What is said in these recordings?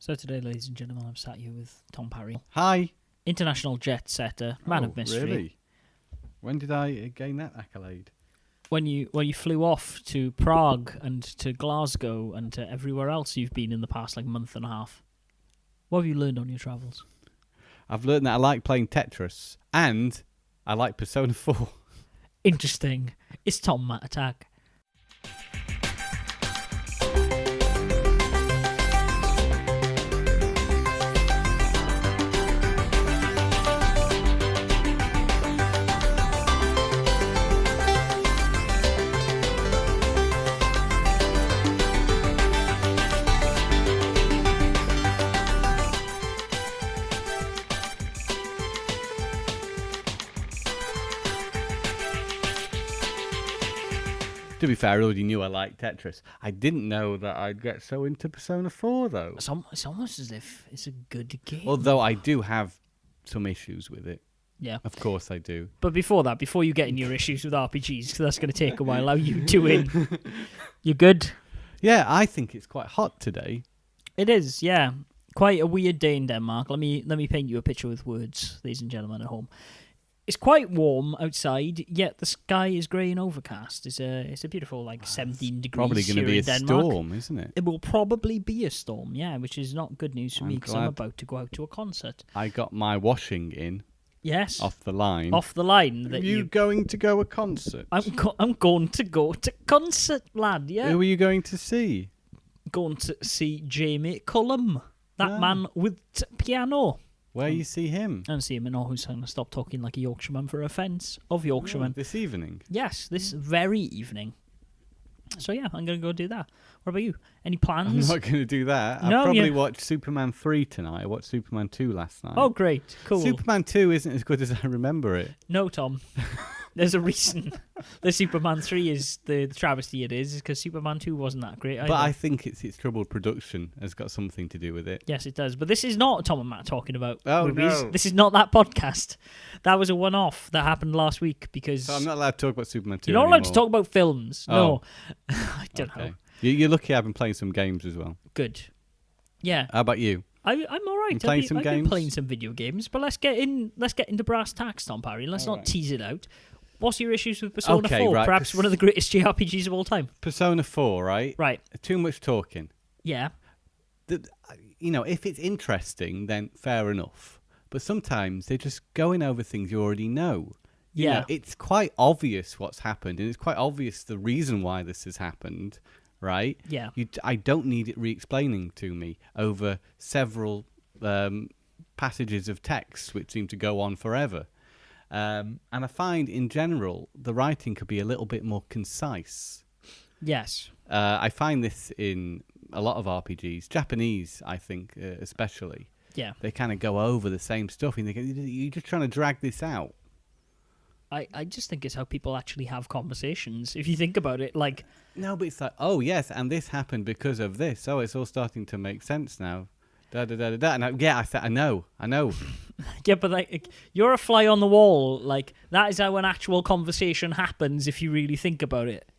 So today, ladies and gentlemen, I'm sat here with Tom Parry. Hi. International jet setter, man of mystery. Really? When did I gain that accolade? When you flew off to Prague and to Glasgow and to everywhere else you've been in the past month and a half. What have you learned on your travels? I've learned that I like playing Tetris and I like Persona 4. Interesting. It's Tom Matt Attack. To be fair, I already knew I liked Tetris. I didn't know that I'd get so into Persona 4, though. It's almost as if it's a good game. Although I do have some issues with it. Yeah. Of course I do. But before you get in your issues with RPGs, because that's going to take a while, how you doing? You good? Yeah, I think it's quite hot today. It is, yeah. Quite a weird day in Denmark. Let me paint you a picture with words, ladies and gentlemen at home. It's quite warm outside, yet the sky is grey and overcast. It's a beautiful 17 degrees Probably going to be a storm, isn't it? It will probably be a storm, yeah, which is not good news for me because I'm about to go out to a concert. I got my washing in. Yes. Off the line. Off the line. Are you going to go a concert? I'm going to go to concert, lad, yeah. Who are you going to see? Going to see Jamie Cullum, that man with piano. Where you see him? I don't see him in Aarhus. I'm going to stop talking like a Yorkshireman for offence of Yorkshiremen. This evening? Yes, this very evening. So yeah, I'm going to go do that. What about you? Any plans? I'm not going to do that. No, I'll probably watch Superman 3 tonight. I watched Superman 2 last night. Oh, great. Cool. Superman 2 isn't as good as I remember it. No, Tom. There's a reason the Superman 3 is the travesty it is because Superman 2 wasn't that great either. But I think its troubled production has got something to do with it. Yes, it does. But this is not Tom and Matt talking about movies. No. This is not that podcast. That was a one-off that happened last week because... So I'm not allowed to talk about Superman 2 You're not anymore. allowed to talk about films. Oh. No. I don't know. You're lucky I've been playing some games as well. Good. Yeah. How about you? I'm all right. I've been playing some video games, but let's get into brass tacks, Tom Parry. Let's not tease it out. What's your issues with Persona 4? Right. Perhaps one of the greatest JRPGs of all time. Persona 4, right? Right. Too much talking. Yeah. If it's interesting, then fair enough. But sometimes they're just going over things you already know. You know, it's quite obvious what's happened, and it's quite obvious the reason why this has happened, right? Yeah. I don't need it re-explaining to me over several passages of text which seem to go on forever. And I find, in general, the writing could be a little bit more concise. Yes. I find this in a lot of RPGs, Japanese, I think, especially. Yeah. They kind of go over the same stuff, and you're just trying to drag this out. I just think it's how people actually have conversations. If you think about it, No, but it's like, oh, yes, and this happened because of this. Oh, it's all starting to make sense now. Da-da-da-da-da. And I know. Yeah, but you're a fly on the wall. That is how an actual conversation happens if you really think about it.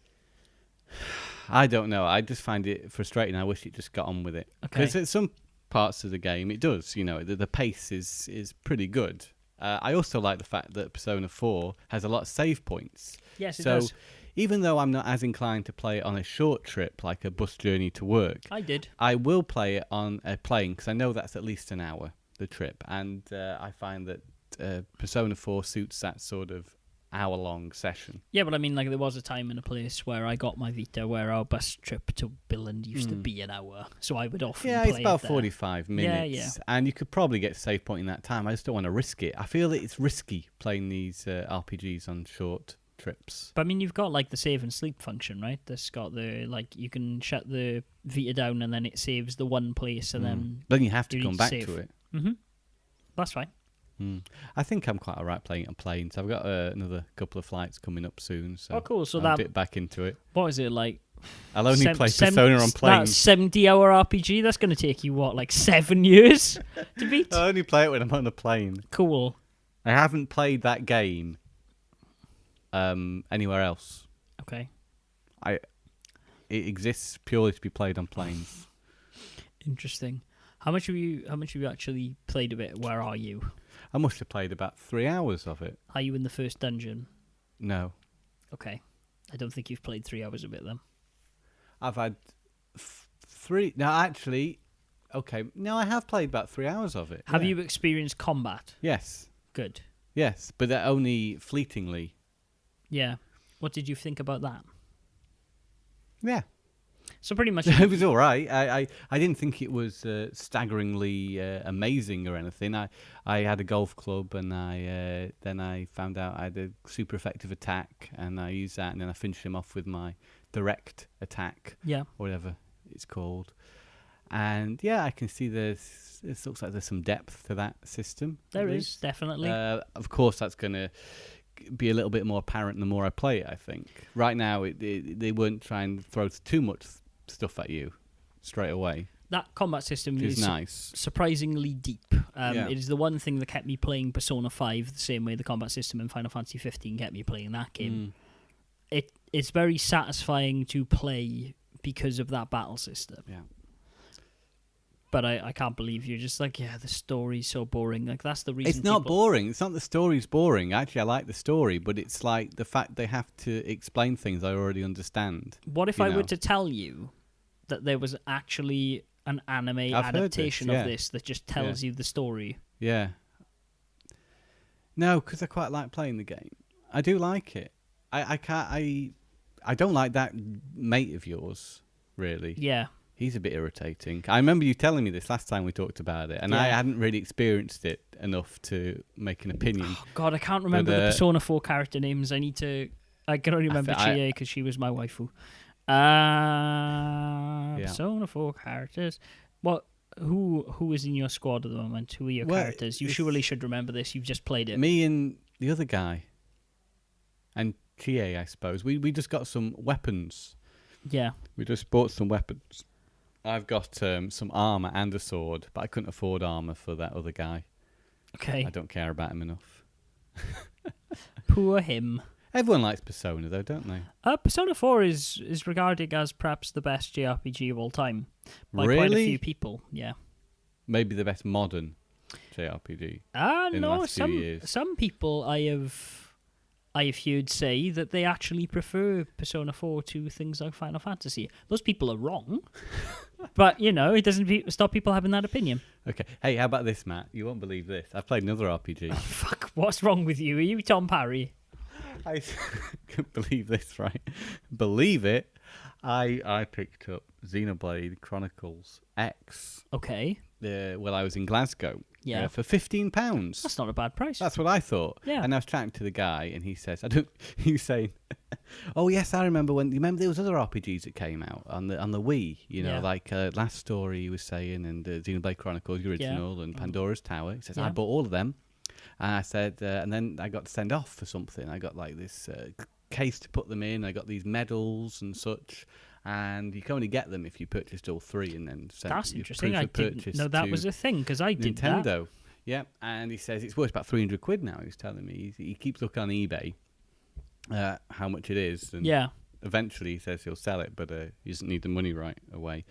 I don't know. I just find it frustrating. I wish it just got on with it. Because at some parts of the game, it does. The pace is pretty good. I also like the fact that Persona 4 has a lot of save points. Yes, it does. Even though I'm not as inclined to play it on a short trip, like a bus journey to work, I will play it on a plane, because I know that's at least an hour, the trip. And I find that Persona 4 suits that sort of hour-long session. Yeah, but I mean, there was a time and a place where I got my Vita where our bus trip to Billund used to be an hour, so I would often play it's about it 45 minutes. Yeah. And you could probably get a save point in that time. I just don't want to risk it. I feel that it's risky playing these RPGs on short trips. But I mean, you've got the save and sleep function, right? That's got the you can shut the Vita down and then it saves the one place and then you have to come back to it. Mm-hmm. That's fine. I think I'm quite alright playing it on planes. I've got another couple of flights coming up soon, so cool. So I'll dip back into it. What is it like? I'll only play Persona on planes. That 70-hour RPG. That's going to take you 7 years to beat? I'll only play it when I'm on a plane. Cool. I haven't played that game anywhere else. Okay. It exists purely to be played on planes. Interesting. How much have you actually played of it? Where are you? I must have played about 3 hours of it. Are you in the first dungeon? No. Okay. I don't think you've played 3 hours of it then. I've had 3. No, actually, okay. No, I have played about 3 hours of it. Have you experienced combat? Yes. Good. Yes, but only fleetingly. Yeah. What did you think about that? Yeah. So pretty much... It was all right. I didn't think it was staggeringly amazing or anything. I had a golf club, and then I found out I had a super effective attack, and I used that, and then I finished him off with my direct attack, or whatever it's called. And yeah, I can see it looks like there's some depth to that system. There is, definitely. Of course, that's going to be a little bit more apparent the more I play it, I think. Right now, they weren't trying to throw too much stuff at you straight away. That combat system is nice. Surprisingly deep. It is the one thing that kept me playing Persona 5 the same way the combat system in Final Fantasy 15 kept me playing that game. It's very satisfying to play because of that battle system. Yeah. But I can't believe you're just like, the story's so boring. Like, that's the reason. It's not boring. It's not the story's boring. Actually, I like the story, but it's like the fact they have to explain things I already understand. What if I were to tell you that there was actually an anime adaptation of this that just tells you the story? Yeah. No, because I quite like playing the game. I do like it. I don't like that mate of yours, really. Yeah. He's a bit irritating. I remember you telling me this last time we talked about it, and I hadn't really experienced it enough to make an opinion. Oh, God, I can't remember the Persona 4 character names. I can only remember Chie because she was my waifu. Persona 4 characters. Who is in your squad at the moment? Who are your characters? You surely should remember this. You've just played it. Me and the other guy. And Chie, I suppose. We just got some weapons. Yeah. We just bought some weapons. I've got some armor and a sword, but I couldn't afford armor for that other guy. Okay. I don't care about him enough. Poor him. Everyone likes Persona, though, don't they? Persona 4 is regarded as perhaps the best JRPG of all time by quite a few people. Yeah. Maybe the best modern JRPG. In the last few years. Some people I have heard say that they actually prefer Persona 4 to things like Final Fantasy. Those people are wrong, but, it doesn't stop people having that opinion. Okay. Hey, how about this, Matt? You won't believe this. I've played another RPG. Oh, fuck, what's wrong with you? Are you Tom Parry? I can't believe this, right? Believe it. I picked up Xenoblade Chronicles X. Okay. While I was in Glasgow. Yeah. For £15. That's not a bad price. That's what I thought. Yeah. And I was chatting to the guy, and he says, he was saying, oh yes, I remember there was other RPGs that came out on the Wii, like Last Story he was saying, and Xenoblade Chronicles, the original, and Pandora's Tower. He says, I bought all of them. And I said, and then I got to send off for something. I got like this case to put them in. I got these medals and such. And you can only get them if you purchased all 3 and then send. That's interesting. I didn't know that was a thing because I did Nintendo. that. Yeah, and he says it's worth about £300 now. He was telling me he keeps looking on eBay how much it is. And eventually he says he'll sell it, but he doesn't need the money right away.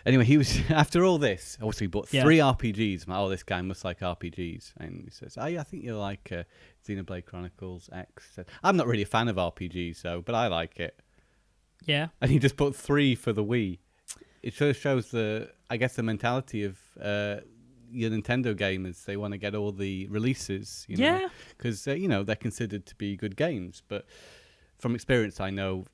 Anyway, he was after all this. Obviously, he bought 3 RPGs. I'm like, this guy must like RPGs. And he says, I think you'll like Xenoblade Chronicles X. Said, I'm not really a fan of RPGs, but I like it. Yeah. And he just bought 3 for the Wii. It sort of shows the mentality of your Nintendo gamers. They want to get all the releases, because they're considered to be good games. But from experience, I know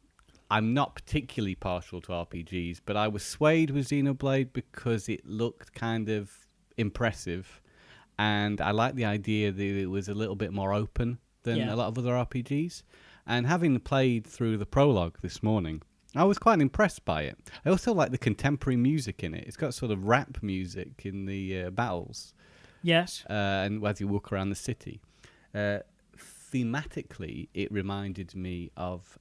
I'm not particularly partial to RPGs, but I was swayed with Xenoblade because it looked kind of impressive, and I liked the idea that it was a little bit more open than a lot of other RPGs. And having played through the prologue this morning, I was quite impressed by it. I also like the contemporary music in it. It's got sort of rap music in the battles. Yes. And as you walk around the city. Thematically, it reminded me of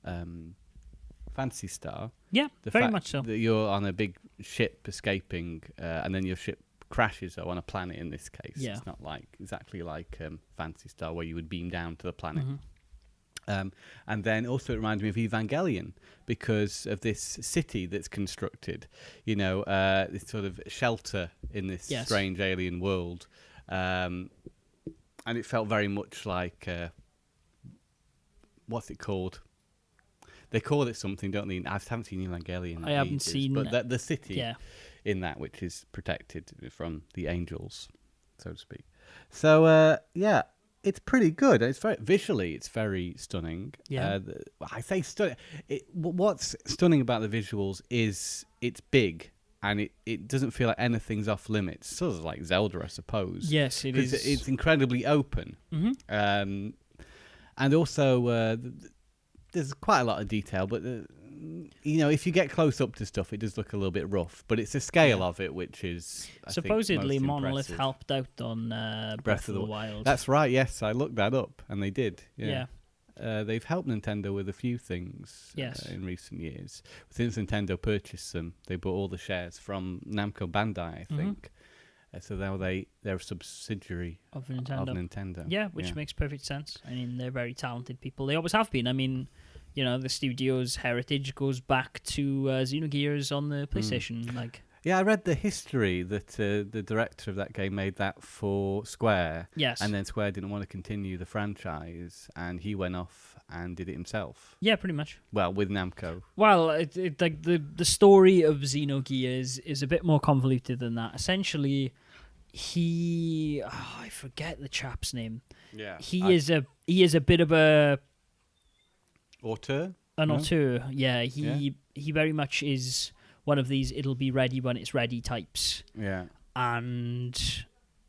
Phantasy Star. Yeah, very much so. That you're on a big ship escaping, and then your ship crashes on a planet in this case. Yeah. It's not exactly like Phantasy Star where you would beam down to the planet. Mm-hmm. And then also it reminded me of Evangelion because of this city that's constructed, this sort of shelter in this strange alien world. And it felt very much like, what's it called? They call it something, don't they? I haven't seen Evangelion. I haven't seen... But the city in that, which is protected from the angels, so to speak. So, it's pretty good. It's visually, it's very stunning. Yeah. I say stunning. What's stunning about the visuals is it's big and it doesn't feel like anything's off limits. Sort of like Zelda, I suppose. Yes, it is. It's incredibly open. Mm-hmm. And also, there's quite a lot of detail, but if you get close up to stuff, it does look a little bit rough. But it's the scale of it, which is supposedly Monolith impressive. Helped out on Breath of the Wild. That's right. Yes, I looked that up, and they did. Yeah. They've helped Nintendo with a few things in recent years. Since Nintendo purchased them, they bought all the shares from Namco Bandai, I think. So now they're a subsidiary of Nintendo. Yeah, which makes perfect sense. I mean, they're very talented people. They always have been. I mean, the studio's heritage goes back to Xenogears on the PlayStation. Yeah, I read the history that the director of that game made that for Square. Yes. And then Square didn't want to continue the franchise, and he went off and did it himself. Yeah, pretty much. Well, with Namco. Well, the story of Xenogears is a bit more convoluted than that. Essentially, I forget the chap's name. Yeah. He is a bit of a auteur. An auteur. Yeah. He very much is one of these it'll be ready when it's ready types. Yeah. And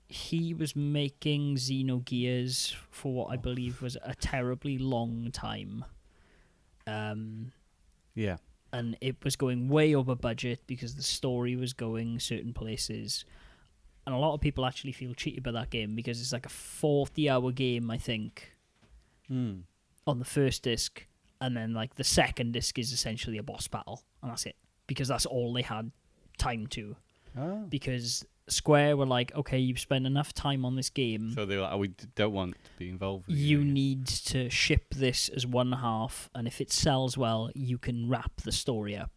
he was making Xenogears for what I believe was a terribly long time. Yeah. And it was going way over budget because the story was going certain places. And a lot of people actually feel cheated by that game because it's like a 40-hour game, I think, on the first disc. And then the second disc is essentially a boss battle. And that's it. Because that's all they had time to. Oh. Because Square were like, okay, you've spent enough time on this game. So they were like, we don't want to be involved with you need to ship this as one half, and if it sells well, you can wrap the story up.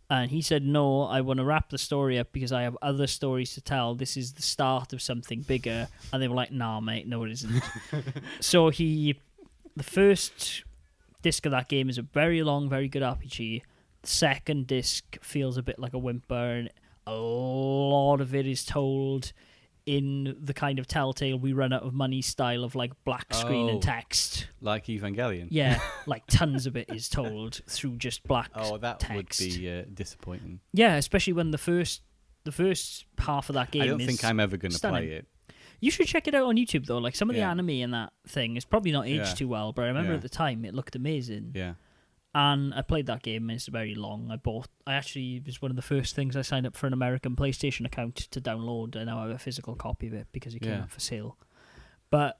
And he said, no, I want to wrap the story up because I have other stories to tell. This is the start of something bigger. And they were like, nah, mate, no, it isn't. So the first disc of that game is a very long, very good RPG. The second disc feels a bit like a whimper, and a lot of it is told in the kind of Telltale we run out of money style of black screen and text. Like Evangelion. Yeah, tons of it is told through just black text. Oh, that would be disappointing. Yeah, especially when the first half of that game is I don't think I'm ever going to play it. You should check it out on YouTube, though. Some of the anime in that thing is probably not aged too well, but I remember at the time it looked amazing. Yeah. And I played that game, and it's very long. It was one of the first things I signed up for an American PlayStation account to download, and now I have a physical copy of it because it came up for sale. But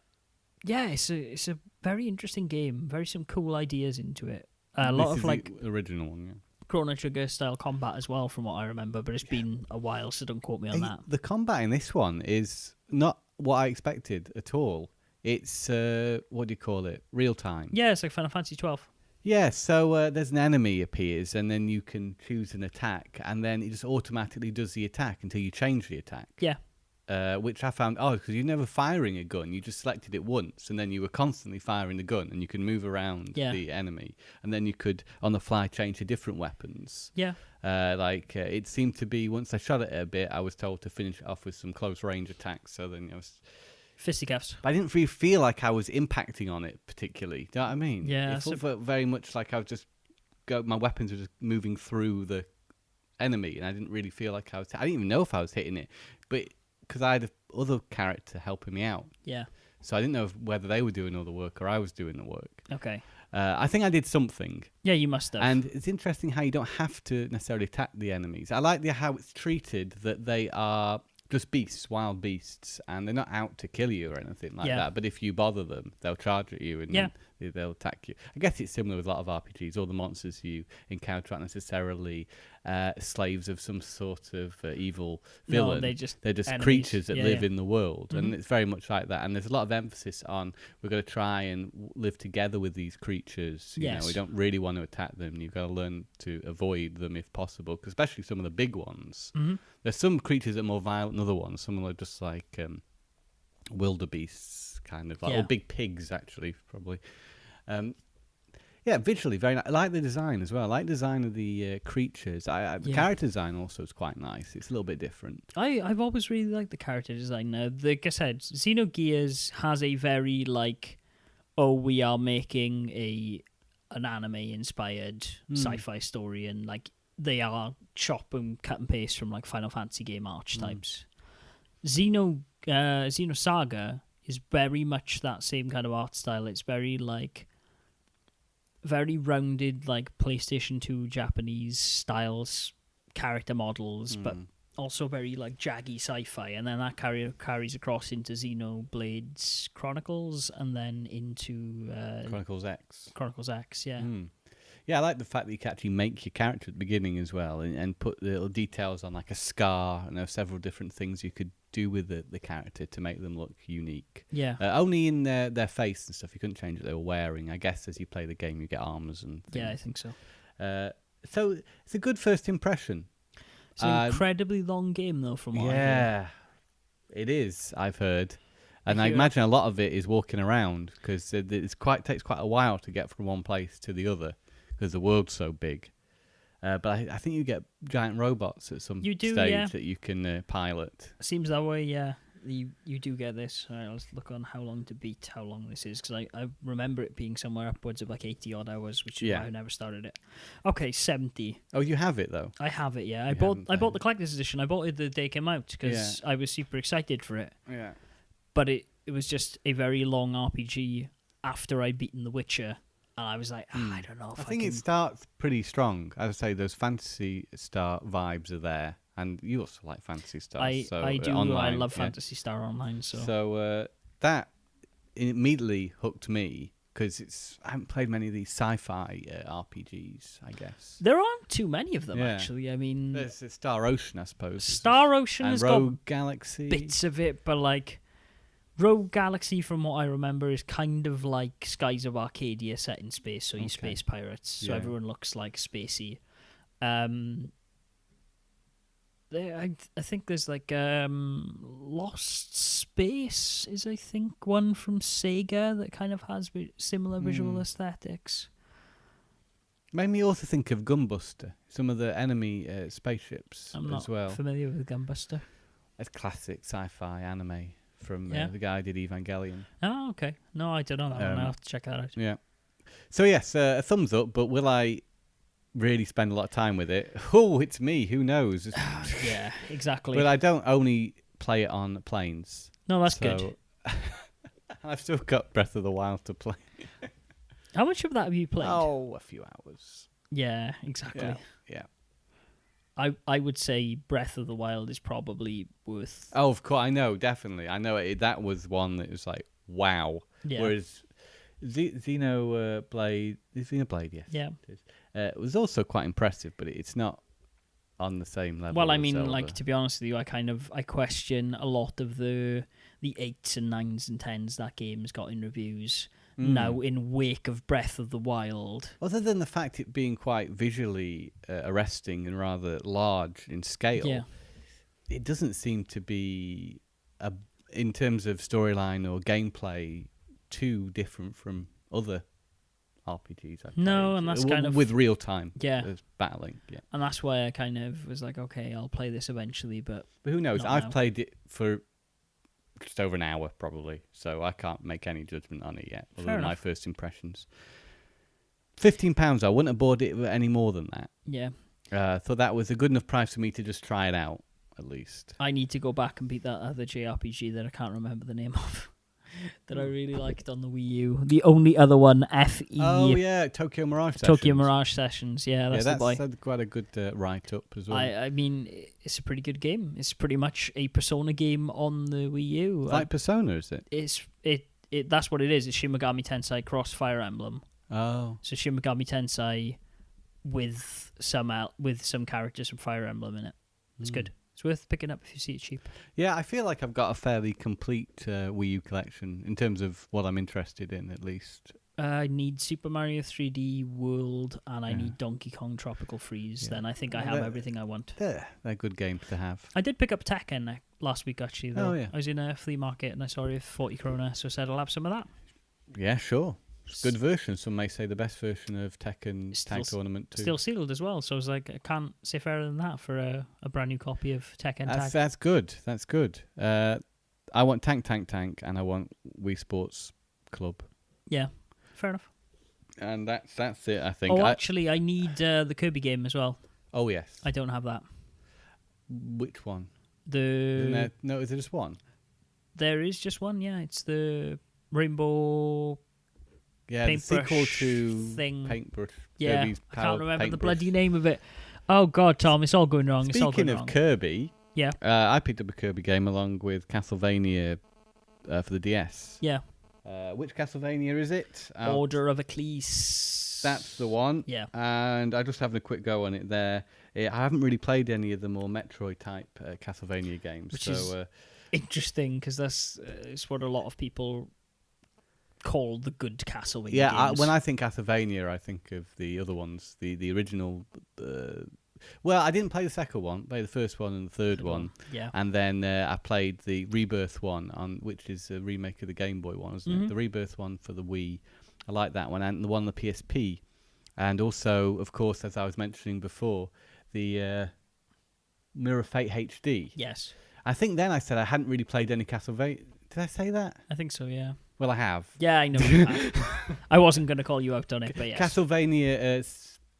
yeah, it's a very interesting game. Very some cool ideas into it. A lot of the original one, yeah. Chrono Trigger style combat as well, from what I remember. But it's been a while, so don't quote me on that. The combat in this one is not what I expected at all. It's what do you call it? Real time. Yeah, it's like Final Fantasy 12. Yeah, so there's an enemy appears, and then you can choose an attack, and then it just automatically does the attack until you change the attack. Yeah. Which I found odd, because you're never firing a gun. You just selected it once, and then you were constantly firing the gun, and you could move around the enemy. And then you could, on the fly, change to different weapons. Yeah. It seemed to be, once I shot it a bit, I was told to finish it off with some close-range attacks, so then I was... Fisticuffs. But I didn't really feel like I was impacting on it particularly. Do you know what I mean? Yeah. It felt very much like I was just my weapons were just moving through the enemy, and I didn't really feel like I didn't even know if I was hitting it, but because I had other character helping me out. Yeah. So I didn't know whether they were doing all the work or I was doing the work. Okay. I think I did something. Yeah, you must have. And it's interesting how you don't have to necessarily attack the enemies. I like how it's treated, that they are just beasts, wild beasts, and they're not out to kill you or anything like that. But if you bother them, they'll charge at you and they'll attack you. I guess it's similar with a lot of RPGs. All the monsters you encounter aren't necessarily slaves of some sort of evil villain. No, they're just enemies. Creatures that live in the world, and it's very much like that. And there's a lot of emphasis on we're going to try and live together with these creatures. You know, we don't really want to attack them. You've got to learn to avoid them if possible, 'cause especially some of the big ones. There's some creatures that are more violent than other ones. Some are just like wildebeests, kind of, like, or big pigs, actually, probably. Yeah, visually very nice. I like the design as well. I like the design of the creatures. The character design also is quite nice. It's a little bit different. I've always really liked the character design. Like I said, Xenogears has a very we are making an anime-inspired sci-fi story, and like they are chop and cut and paste from like Final Fantasy game archetypes. Xenosaga is very much that same kind of art style. It's very very rounded, like PlayStation 2 Japanese styles, character models, but also very like jaggy sci-fi. And then that carries across into Xenoblade Chronicles, and then into Chronicles X. Chronicles X, yeah. Yeah, I like the fact that you can actually make your character at the beginning as well, and put the little details on, like a scar, and there are several different things you could do with the character to make them look unique. Yeah. Only in their face and stuff. You couldn't change what they were wearing. I guess as you play the game, you get armors and things. Yeah, I think so. So it's a good first impression. It's an incredibly long game, though, from what I hear. It is, I've heard. And I imagine a lot of it is walking around, because it takes quite a while to get from one place to the other, because the world's so big. But I think you get giant robots at some stage that you can pilot. Seems that way, yeah. You do get this. All right, let's look on how long to beat, how long this is, because I remember it being somewhere upwards of like 80-odd hours, which is why I never started it. Okay, 70. Oh, you have it, though? I have it, yeah. I bought the collector's edition. I bought it the day it came out, because I was super excited for it. Yeah. But it was just a very long RPG after I'd beaten The Witcher. And I was like, I don't know if I think it starts pretty strong. As I say, those Phantasy Star vibes are there. And you also like Phantasy Star. I do. Online, I love Phantasy Star Online. So that immediately hooked me, because I haven't played many of these sci-fi RPGs, I guess. There aren't too many of them, actually. I mean... There's Star Ocean, I suppose. Star Ocean has Rogue Galaxy. Bits of it, but like... Rogue Galaxy, from what I remember, is kind of like Skies of Arcadia set in space, so you space pirates, so everyone looks like spacey. I think there's like Lost Space is, I think, one from Sega that kind of has similar visual aesthetics. Made me also think of Gunbuster, some of the enemy spaceships I'm as well. I'm not familiar with Gunbuster. It's classic sci-fi anime from the guy who did Evangelion. Oh, okay. No, I don't know that one. I'll have to check that out. Yeah. So yes, a thumbs up, but will I really spend a lot of time with it? Oh, it's me. Who knows? Yeah, exactly. But I don't only play it on planes. No, that's good. I've still got Breath of the Wild to play. How much of that have you played? Oh, a few hours. Yeah, exactly. Yeah. I would say Breath of the Wild is probably worth... Oh, of course. I know, definitely. I know that was one that was like, wow. Yeah. Whereas Xenoblade, yes. Yeah. It was also quite impressive, but it's not on the same level. Well, I mean, like, to be honest with you, I question a lot of the 8s and 9s and 10s that game's got in reviews now in wake of Breath of the Wild. Other than the fact it being quite visually arresting and rather large in scale, it doesn't seem to be, in terms of storyline or gameplay, too different from other RPGs I've played. And that's kind of... with real-time battling. Yeah. And that's why I kind of was like, okay, I'll play this eventually, but who knows? I've played it for just over an hour, probably, so I can't make any judgment on it yet, other than my first impressions. £15, I wouldn't have bought it any more than that. Yeah. Thought that was a good enough price for me to just try it out, at least. I need to go back and beat that other JRPG that I can't remember the name of. That I really liked on the Wii U. The only other one, FE. Oh, yeah, Tokyo Mirage Sessions. Tokyo Mirage Sessions, that's the boy. That's quite a good write-up as well. I mean, it's a pretty good game. It's pretty much a Persona game on the Wii U. Like Persona, is it? It's that's what it is. It's Shin Megami Tensei Cross Fire Emblem. Oh. So Shin Megami Tensei with some characters from Fire Emblem in it. It's good. It's worth picking up if you see it cheap. Yeah, I feel like I've got a fairly complete Wii U collection in terms of what I'm interested in, at least. I need Super Mario 3D World and I need Donkey Kong Tropical Freeze. Yeah. Then I think I have everything I want. They're good games to have. I did pick up Tekken last week, actually, though. Oh, yeah. I was in a flea market and I saw it for 40 krona, so I said I'll have some of that. Yeah, sure. It's a good version. Some may say the best version of Tekken Tag Tournament 2. Still sealed as well, so I was like, I can't say fairer than that for a brand new copy of Tekken Tag. That's good. That's good. I want Tank, and I want Wii Sports Club. Yeah, fair enough. And that's it, I think. Oh, actually, I need the Kirby game as well. Oh, yes. I don't have that. Which one? No, is there just one? There is just one, yeah. It's the Rainbow... Yeah, the sequel to Paintbrush. Yeah, Kirby's I can't remember Paintbrush. the bloody name of it. Oh, God, Tom, it's all going wrong. Speaking of Kirby, yeah, I picked up a Kirby game along with Castlevania for the DS. Yeah. Which Castlevania is it? Order of Ecclesiastes. That's the one. Yeah. And I'm just having a quick go on it there. I haven't really played any of the more Metroid-type Castlevania games. Which is interesting, because that's it's what a lot of people... called the good Castlevania games. When I think Castlevania, I think of the other ones, the original. Well, I didn't play the second one, played the first one and the third one. Yeah. And then I played the Rebirth one, which is a remake of the Game Boy one, isn't it? The Rebirth one for the Wii. I like that one, and the one on the PSP. And also, of course, as I was mentioning before, the Mirror Fate HD. Yes. I think then I said I hadn't really played any Castlevania. Did I say that? I think so, yeah. Well, I have. Yeah, I know you have. I wasn't going to call you out on it, but yes. Castlevania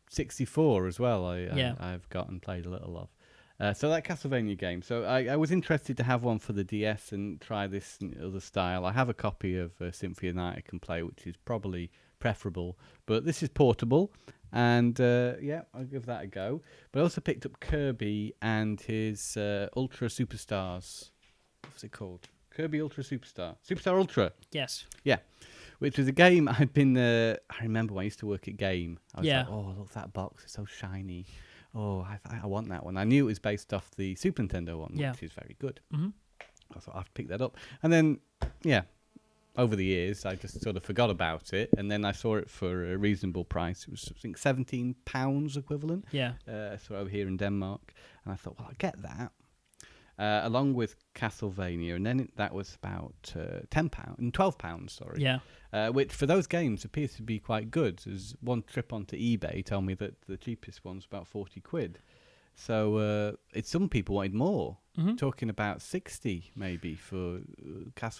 64 as well, I've got and played a little of. So that Castlevania game. So I was interested to have one for the DS and try this other style. I have a copy of Symphony of the Night I can play, which is probably preferable. But this is portable, and I'll give that a go. But I also picked up Kirby and his Ultra Superstars. What's it called? Kirby Ultra Superstar. Superstar Ultra. Yes. Yeah. Which was a game I'd been... I remember when I used to work at Game. I was like, oh, look, that box is so shiny. Oh, I want that one. I knew it was based off the Super Nintendo one, which is very good. Mm-hmm. I thought I'd pick that up. And then, over the years, I just sort of forgot about it. And then I saw it for a reasonable price. It was, I think, £17 equivalent. Yeah. So over here in Denmark. And I thought, well, I'll get that. Along with Castlevania, and then that was about £12, sorry. Yeah. Which for those games appears to be quite good. There's one trip onto eBay told me that the cheapest one's about £40. So some people wanted more, talking about 60 maybe for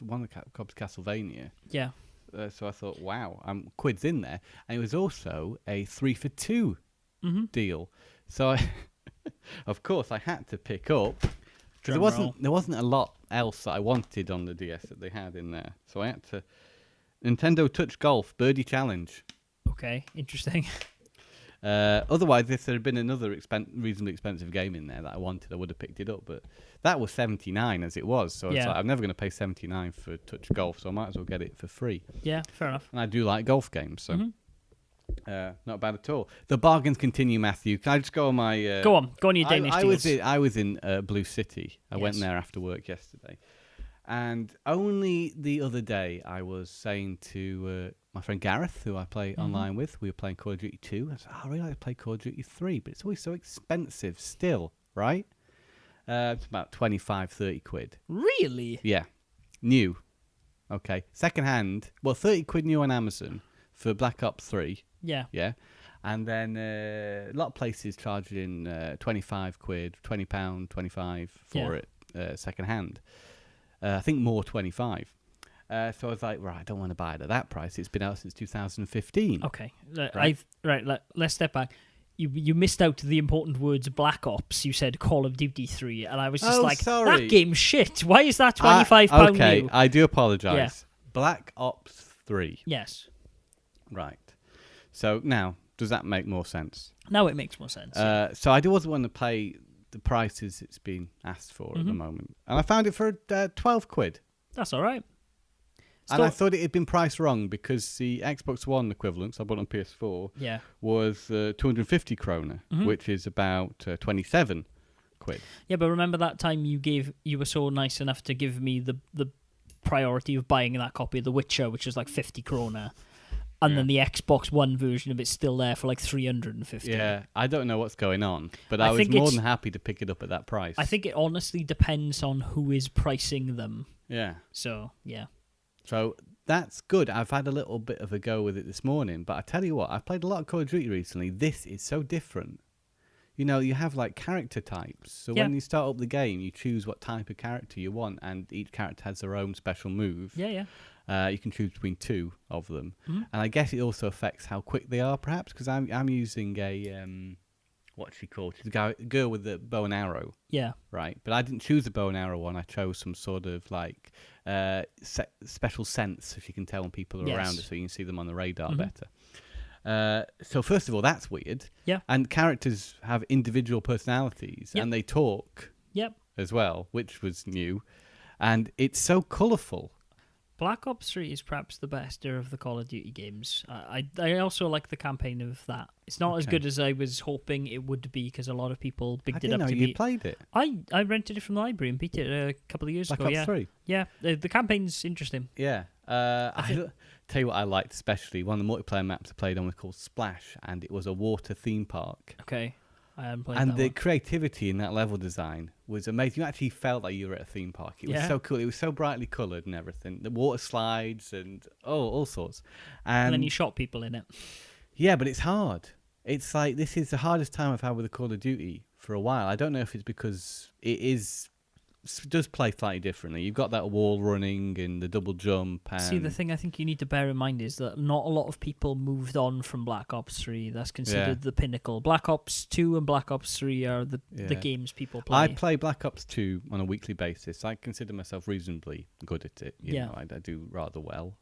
one of the Castlevania. Yeah. So I thought, wow, quid's in there, and it was also a 3 for 2 deal. So of course I had to pick up. There wasn't a lot else that I wanted on the DS that they had in there, so I had to Nintendo Touch Golf Birdie Challenge. Okay, interesting. Otherwise, if there had been another reasonably expensive game in there that I wanted, I would have picked it up. But that was $79 as it was, so it's like, I'm never going to pay $79 for Touch Golf, so I might as well get it for free. Yeah, fair enough. And I do like golf games, so. Not bad at all. The bargains continue, Matthew. Can I just go on my... Go on your Danish deals. I was in Blue City. I went there after work yesterday. And only the other day I was saying to my friend Gareth, who I play online with, we were playing Call of Duty 2. I said, I really like to play Call of Duty 3, but it's always so expensive still, right? It's about 25, 30 quid. Really? Yeah. New. Okay. Second hand, 30 quid new on Amazon for Black Ops 3. Yeah. Yeah. And then a lot of places charging 25 quid, £20, 25 for it second hand. I think more 25. So I was like, right, I don't want to buy it at that price. It's been out since 2015. Okay. Let's step back. You missed out the important words Black Ops. You said Call of Duty 3. And I was just sorry. That game's shit. Why is that £25 okay, new? I do apologise. Yeah. Black Ops 3. Yes. Right. So now, does that make more sense? Now it makes more sense. So I wasn't want to pay the prices it's been asked for at the moment. And I found it for 12 quid. That's all right. And I thought it had been priced wrong because the Xbox One equivalent, so I bought it on PS4, was 250 kroner, which is about 27 quid. Yeah, but remember that time you were so nice enough to give me the priority of buying that copy of The Witcher, which was like 50 kroner. And then the Xbox One version of it's still there for like 350. Yeah, I don't know what's going on, but I was more than happy to pick it up at that price. I think it honestly depends on who is pricing them. Yeah. So, yeah. So that's good. I've had a little bit of a go with it this morning, but I tell you what, I've played a lot of Call of Duty recently. This is so different. You know, you have like character types. So when you start up the game, you choose what type of character you want, and each character has their own special move. Yeah. You can choose between two of them, and I guess it also affects how quick they are, perhaps, because I'm using a what's she called? She's a girl with the bow and arrow. Yeah. Right, but I didn't choose the bow and arrow one. I chose some sort of like special sense, if you can tell when people are around it, so you can see them on the radar better. So first of all, that's weird. Yeah. And characters have individual personalities, and they talk. As well, which was new, and it's so colourful. Black Ops 3 is perhaps the best of the Call of Duty games. I also like the campaign of that. It's not as good as I was hoping it would be, because a lot of people bigged it up to me. I didn't know you played it. I rented it from the library and beat it a couple of years ago. Black Ops 3? Yeah, the campaign's interesting. Yeah. I tell you what I liked especially. One of the multiplayer maps I played on was called Splash, and it was a water theme park. Okay. I haven't played and that the one. Creativity in that level design was amazing. You actually felt like you were at a theme park. It was so cool. It was so brightly coloured and everything. The water slides and all sorts. And then you shot people in it. Yeah, but it's hard. It's like, this is the hardest time I've had with the Call of Duty for a while. I don't know if it's because it does play slightly differently. You've got that wall running and the double jump. And see, the thing I think you need to bear in mind is that not a lot of people moved on from Black Ops 3. That's considered the pinnacle. Black Ops 2 and Black Ops 3 are the games people play. I play Black Ops 2 on a weekly basis. I consider myself reasonably good at it. You know, I do rather well.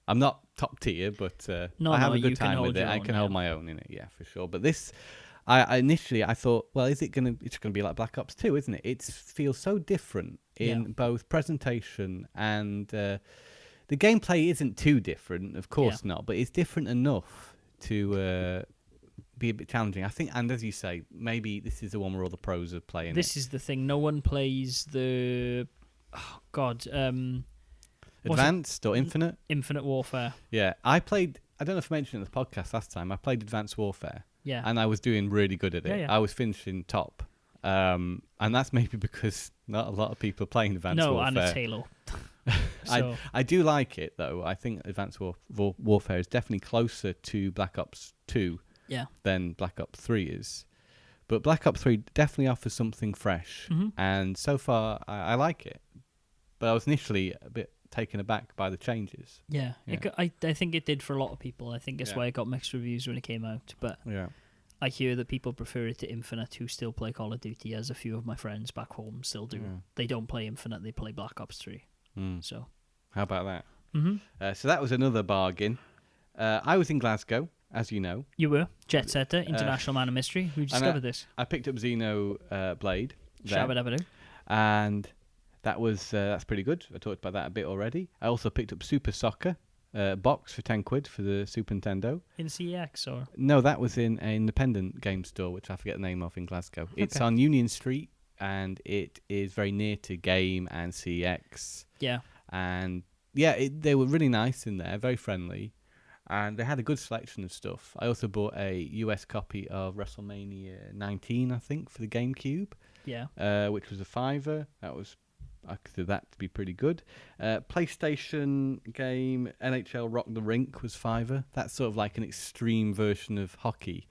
I'm not top tier, but I have a good time with it. I can hold my own in it, for sure. But this... initially I thought, well, it's gonna be like Black Ops 2, isn't it? It feels so different in both presentation and the gameplay isn't too different, of course not, but it's different enough to be a bit challenging, I think. And as you say, maybe this is the one where all the pros are playing. This is the thing. No one plays the Advanced or Infinite? Infinite Warfare. Yeah, I played. I don't know if I mentioned it in the podcast last time. I played Advanced Warfare. Yeah. And I was doing really good at it. Yeah. I was finishing top. And that's maybe because not a lot of people are playing Advanced Warfare. No, and it's Halo. I do like it, though. I think Advanced Warfare is definitely closer to Black Ops 2 than Black Ops 3 is. But Black Ops 3 definitely offers something fresh. And so far, I like it. But I was initially a bit taken aback by the changes. Yeah. I think it did for a lot of people. I think that's why it got mixed reviews when it came out. But I hear that people prefer it to Infinite, who still play Call of Duty, as a few of my friends back home still do. They don't play Infinite, they play Black Ops 3. So how about that? So that was another bargain. I was in Glasgow, as you know. You were. Jet setter, international man of mystery. Who discovered this? I picked up Xenoblade. Shabba-dabba-doo. And... that's pretty good. I talked about that a bit already. I also picked up Super Soccer box for 10 quid for the Super Nintendo. In CX or? No, that was in an independent game store, which I forget the name of, in Glasgow. Okay. It's on Union Street, and it is very near to Game and CX. Yeah. And they were really nice in there, very friendly. And they had a good selection of stuff. I also bought a US copy of WrestleMania 19, I think, for the GameCube. Yeah. Which was a $5. I consider that to be pretty good. PlayStation game NHL Rock the Rink was $5. That's sort of like an extreme version of hockey,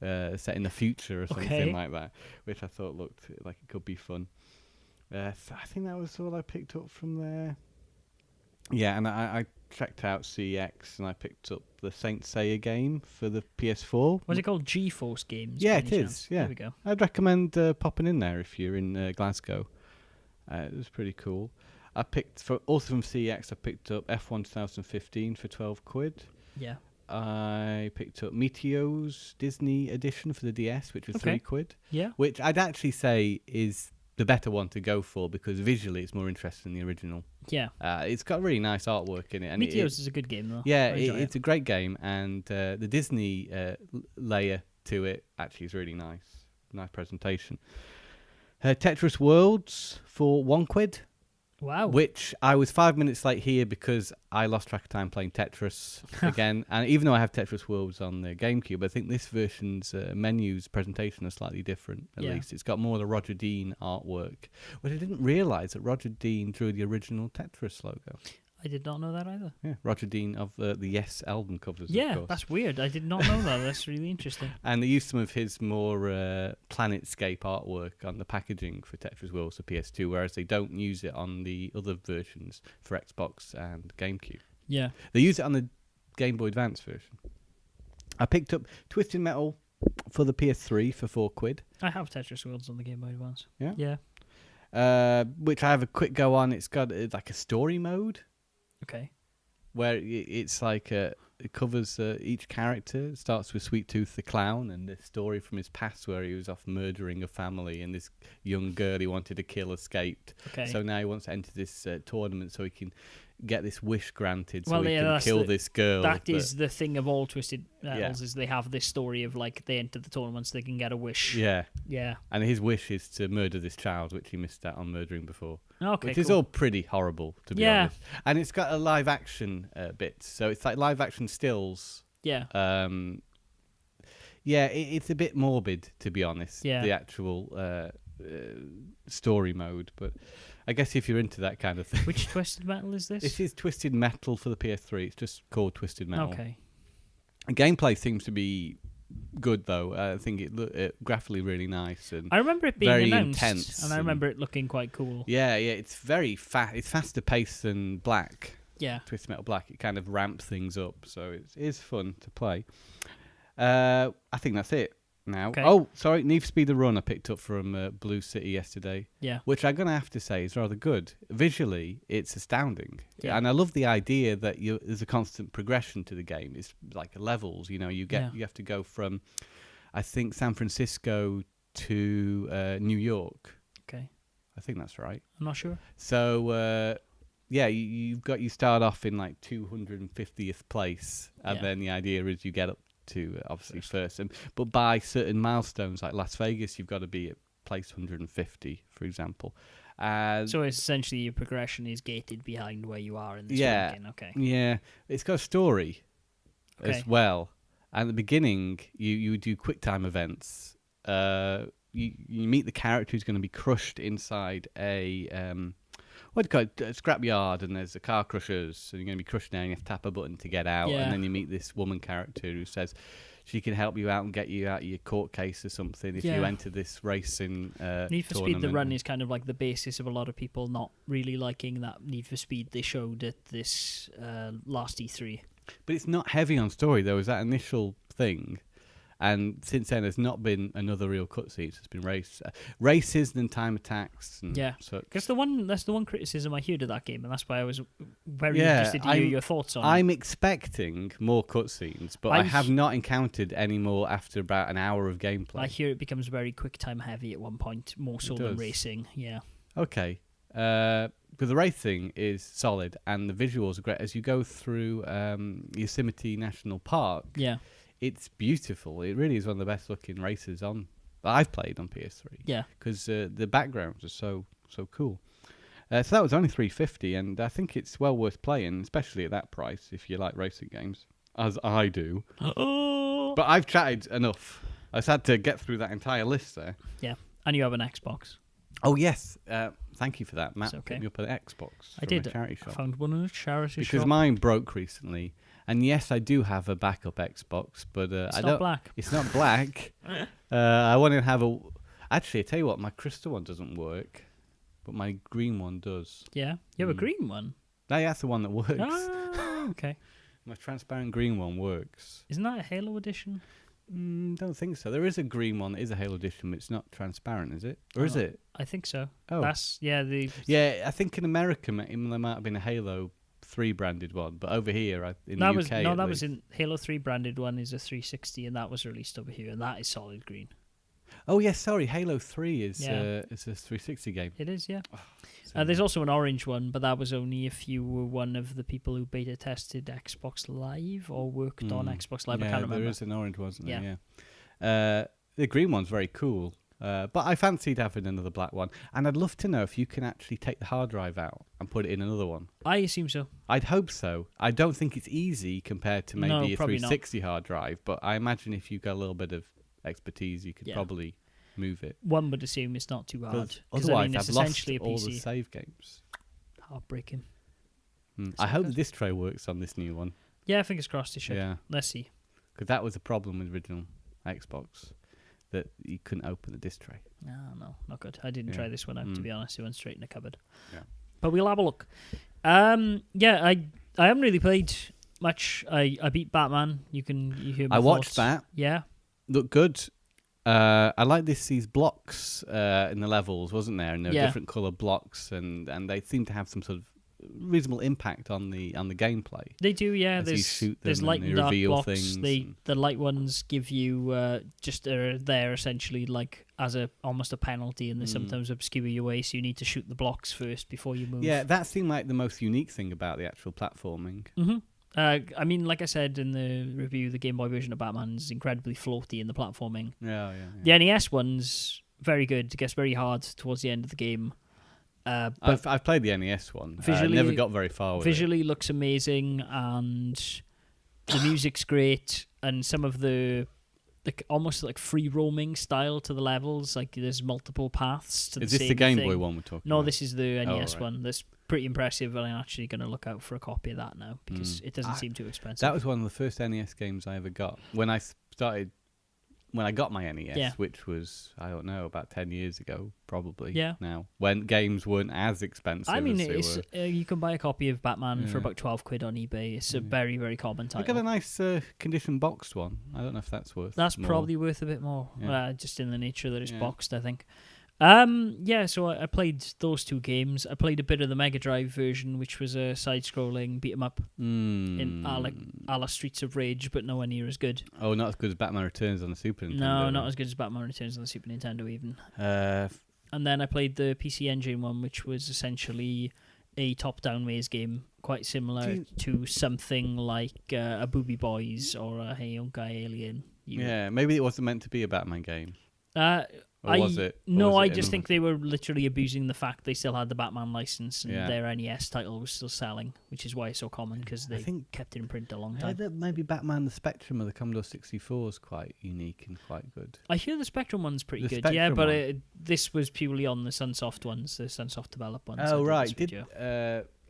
set in the future or something like that, which I thought looked like it could be fun. I think that was all I picked up from there. Yeah, and I checked out CX and I picked up the Saint Seiya game for the PS4. Was it called GeForce Games? Yeah, it is. Yeah. There we go. I'd recommend popping in there if you're in Glasgow. It was pretty cool. I picked also from CX. I picked up F1 2015 for 12 quid. Yeah. I picked up Meteo's Disney edition for the DS, which was 3 quid. Yeah. Which I'd actually say is the better one to go for because visually it's more interesting than the original. Yeah. It's got really nice artwork in it. And Meteors is a good game, though. Yeah, it's a great game, and the Disney layer to it actually is really nice. Nice presentation. Tetris Worlds for £1. Wow. Which I was 5 minutes late here because I lost track of time playing Tetris again. And even though I have Tetris Worlds on the GameCube, I think this version's menus presentation are slightly different, at least. It's got more of the Roger Dean artwork, which I didn't realise that Roger Dean drew the original Tetris logo. I did not know that either. Yeah, Roger Dean of the Yes album covers, of course. That's weird. I did not know that. That's really interesting. And they used some of his more Planetscape artwork on the packaging for Tetris Worlds for PS2, whereas they don't use it on the other versions for Xbox and GameCube. Yeah. They use it on the Game Boy Advance version. I picked up Twisted Metal for the PS3 for £4. I have Tetris Worlds on the Game Boy Advance. Yeah? Yeah. Which I have a quick go on. It's got like a story mode. Okay. Where it's like it covers each character. It starts with Sweet Tooth the Clown and the story from his past where he was off murdering a family and this young girl he wanted to kill escaped. Okay. So now he wants to enter this tournament so he can get this wish granted so he can kill this girl. That is the thing of all Twisted Metals is they have this story of like they enter the tournament so they can get a wish. Yeah. Yeah. And his wish is to murder this child, which he missed out on murdering before. Okay, which is all pretty horrible, to be honest. And it's got a live action bit, so it's like live action stills. Yeah. It's a bit morbid, to be honest. Yeah. The actual story mode, but I guess if you're into that kind of thing. Which Twisted Metal is this? This is Twisted Metal for the PS3. It's just called Twisted Metal. Okay. The gameplay seems to be good, though. I think it graphically really nice and I remember it being very announced, intense, and I remember it looking quite cool. Yeah. It's very fast. It's faster paced than Black. Yeah. Twisted Metal Black. It kind of ramps things up, so it is fun to play. I think that's it now. Okay. Oh, sorry, Need for Speed The Run I picked up from Blue City yesterday. Yeah. Which I'm going to have to say is rather good. Visually, it's astounding. Yeah. And I love the idea that there's a constant progression to the game. It's like levels, you have to go from, I think, San Francisco to New York. Okay. I think that's right. I'm not sure. So, you start off in like 250th place, and then the idea is you get up to obviously first. But by certain milestones, like Las Vegas, you've got to be at place 150, for example. So essentially, your progression is gated behind where you are in this ranking. Okay. Yeah, it's got a story as well. And at the beginning, you do quick time events. You meet the character who's going to be crushed inside a a scrapyard, and there's the car crushers, and you're going to be crushed now, and you have to tap a button to get out. And then you meet this woman character who says she can help you out and get you out of your court case or something if you enter this racing Need for Speed The Run is kind of like the basis of a lot of people not really liking that Need for Speed they showed at this last E3. But it's not heavy on story, though. Is that initial thing? And since then, there's not been another real cutscene. It's been races and time attacks. And such. Because that's the one criticism I heard of that game, and that's why I was very interested to hear your thoughts on it. I'm expecting more cutscenes, but I have not encountered any more after about an hour of gameplay. I hear it becomes very quick time heavy at one point, more so than racing. Yeah. Okay. Because the racing is solid, and the visuals are great. As you go through Yosemite National Park. Yeah. It's beautiful. It really is one of the best looking races that I've played on PS3. Yeah, because the backgrounds are so cool. So that was only $3.50, and I think it's well worth playing, especially at that price if you like racing games, as I do. But I've chatted enough. I just had to get through that entire list there. Yeah, and you have an Xbox. Oh yes, thank you for that, Matt. Put me up an Xbox. I did. A charity shop. I found one in a charity shop because mine broke recently. And yes, I do have a backup Xbox, but it's not black. It's not black. I want to have a. Actually, I tell you what, my crystal one doesn't work, but my green one does. Yeah, you have a green one. That's the one that works. Oh, okay. My transparent green one works. Isn't that a Halo edition? Don't think so. There is a green one that is a Halo edition, but it's not transparent, is it? Or is it? I think so. Oh, that's Yeah, I think in America there might have been a Halo 3 branded one, but over here in the UK, that was in Halo 3 branded one is a 360, and that was released over here, and that is solid green. Oh yes, sorry. Halo 3 is a 360 game. It is, yeah. There's also an orange one, but that was only if you were one of the people who beta tested Xbox Live or worked on Xbox Live. I can't remember. There is an orange, wasn't there? Yeah. The green one's very cool. But I fancied having another black one. And I'd love to know if you can actually take the hard drive out and put it in another one. I assume so. I'd hope so. I don't think it's easy compared to maybe a 360 not. hard drive. But I imagine if you've got a little bit of expertise, you could probably move it. One would assume it's not too hard. Otherwise, it's I've lost essentially a PC. all the save games. Heartbreaking. I hope the disc tray works on this new one. Yeah, fingers crossed it should. Yeah. Let's see. Because that was a problem with original Xbox, that you couldn't open the disc tray. No, not good. I didn't try this one out, to be honest. It went straight in the cupboard. Yeah. But we'll have a look. I haven't really played much. I beat Batman. You hear my thoughts. Watched that. Yeah. Looked good. I like these blocks in the levels, wasn't there? And there were different colour blocks, and they seem to have some sort of reasonable impact on the gameplay. They do, yeah. There's light and dark blocks. The light ones give you just are there essentially like as almost a penalty, and they sometimes obscure your way, so you need to shoot the blocks first before you move. Yeah, that seemed like the most unique thing about the actual platforming. Mm-hmm. I mean, like I said in the review, the Game Boy version of Batman's incredibly floaty in the platforming. Yeah. The NES one's very good. It gets very hard towards the end of the game. But I've played the NES one. Visually, never got very far with visually looks amazing, and the music's great, and some of the almost like free roaming style to the levels. Like there's multiple paths to the same thing. Is this the Game Boy one we're talking about? No, this is the NES one. That's pretty impressive, and I'm actually going to look out for a copy of that now because it doesn't seem too expensive. That was one of the first NES games I ever got. When I got my NES, which was, I don't know, about 10 years ago, probably. Yeah. Now, when games weren't as expensive. I mean, you can buy a copy of Batman for about £12 on eBay. It's a very, very common title. I got a nice condition boxed one. I don't know if that's worth. That's more. Probably worth a bit more. Yeah. Just in the nature that it's boxed, I think. So I played those two games. I played a bit of the Mega Drive version, which was a side-scrolling beat-em-up in a la Streets of Rage, but nowhere near as good. Oh, not as good as Batman Returns on the Super Nintendo. No, not as good as Batman Returns on the Super Nintendo even. And then I played the PC Engine one, which was essentially a top-down maze game, quite similar to something like a Booby Boys or a Hey Young Guy Alien. Maybe it wasn't meant to be a Batman game. Or was it? No, I just think they were literally abusing the fact they still had the Batman license and their NES title was still selling, which is why it's so common, because they kept it in print a long time. That maybe Batman the Spectrum of the Commodore 64 is quite unique and quite good. I hear the Spectrum one's pretty good, Spectrum but this was purely on the Sunsoft ones, the Sunsoft developed ones. Oh, right.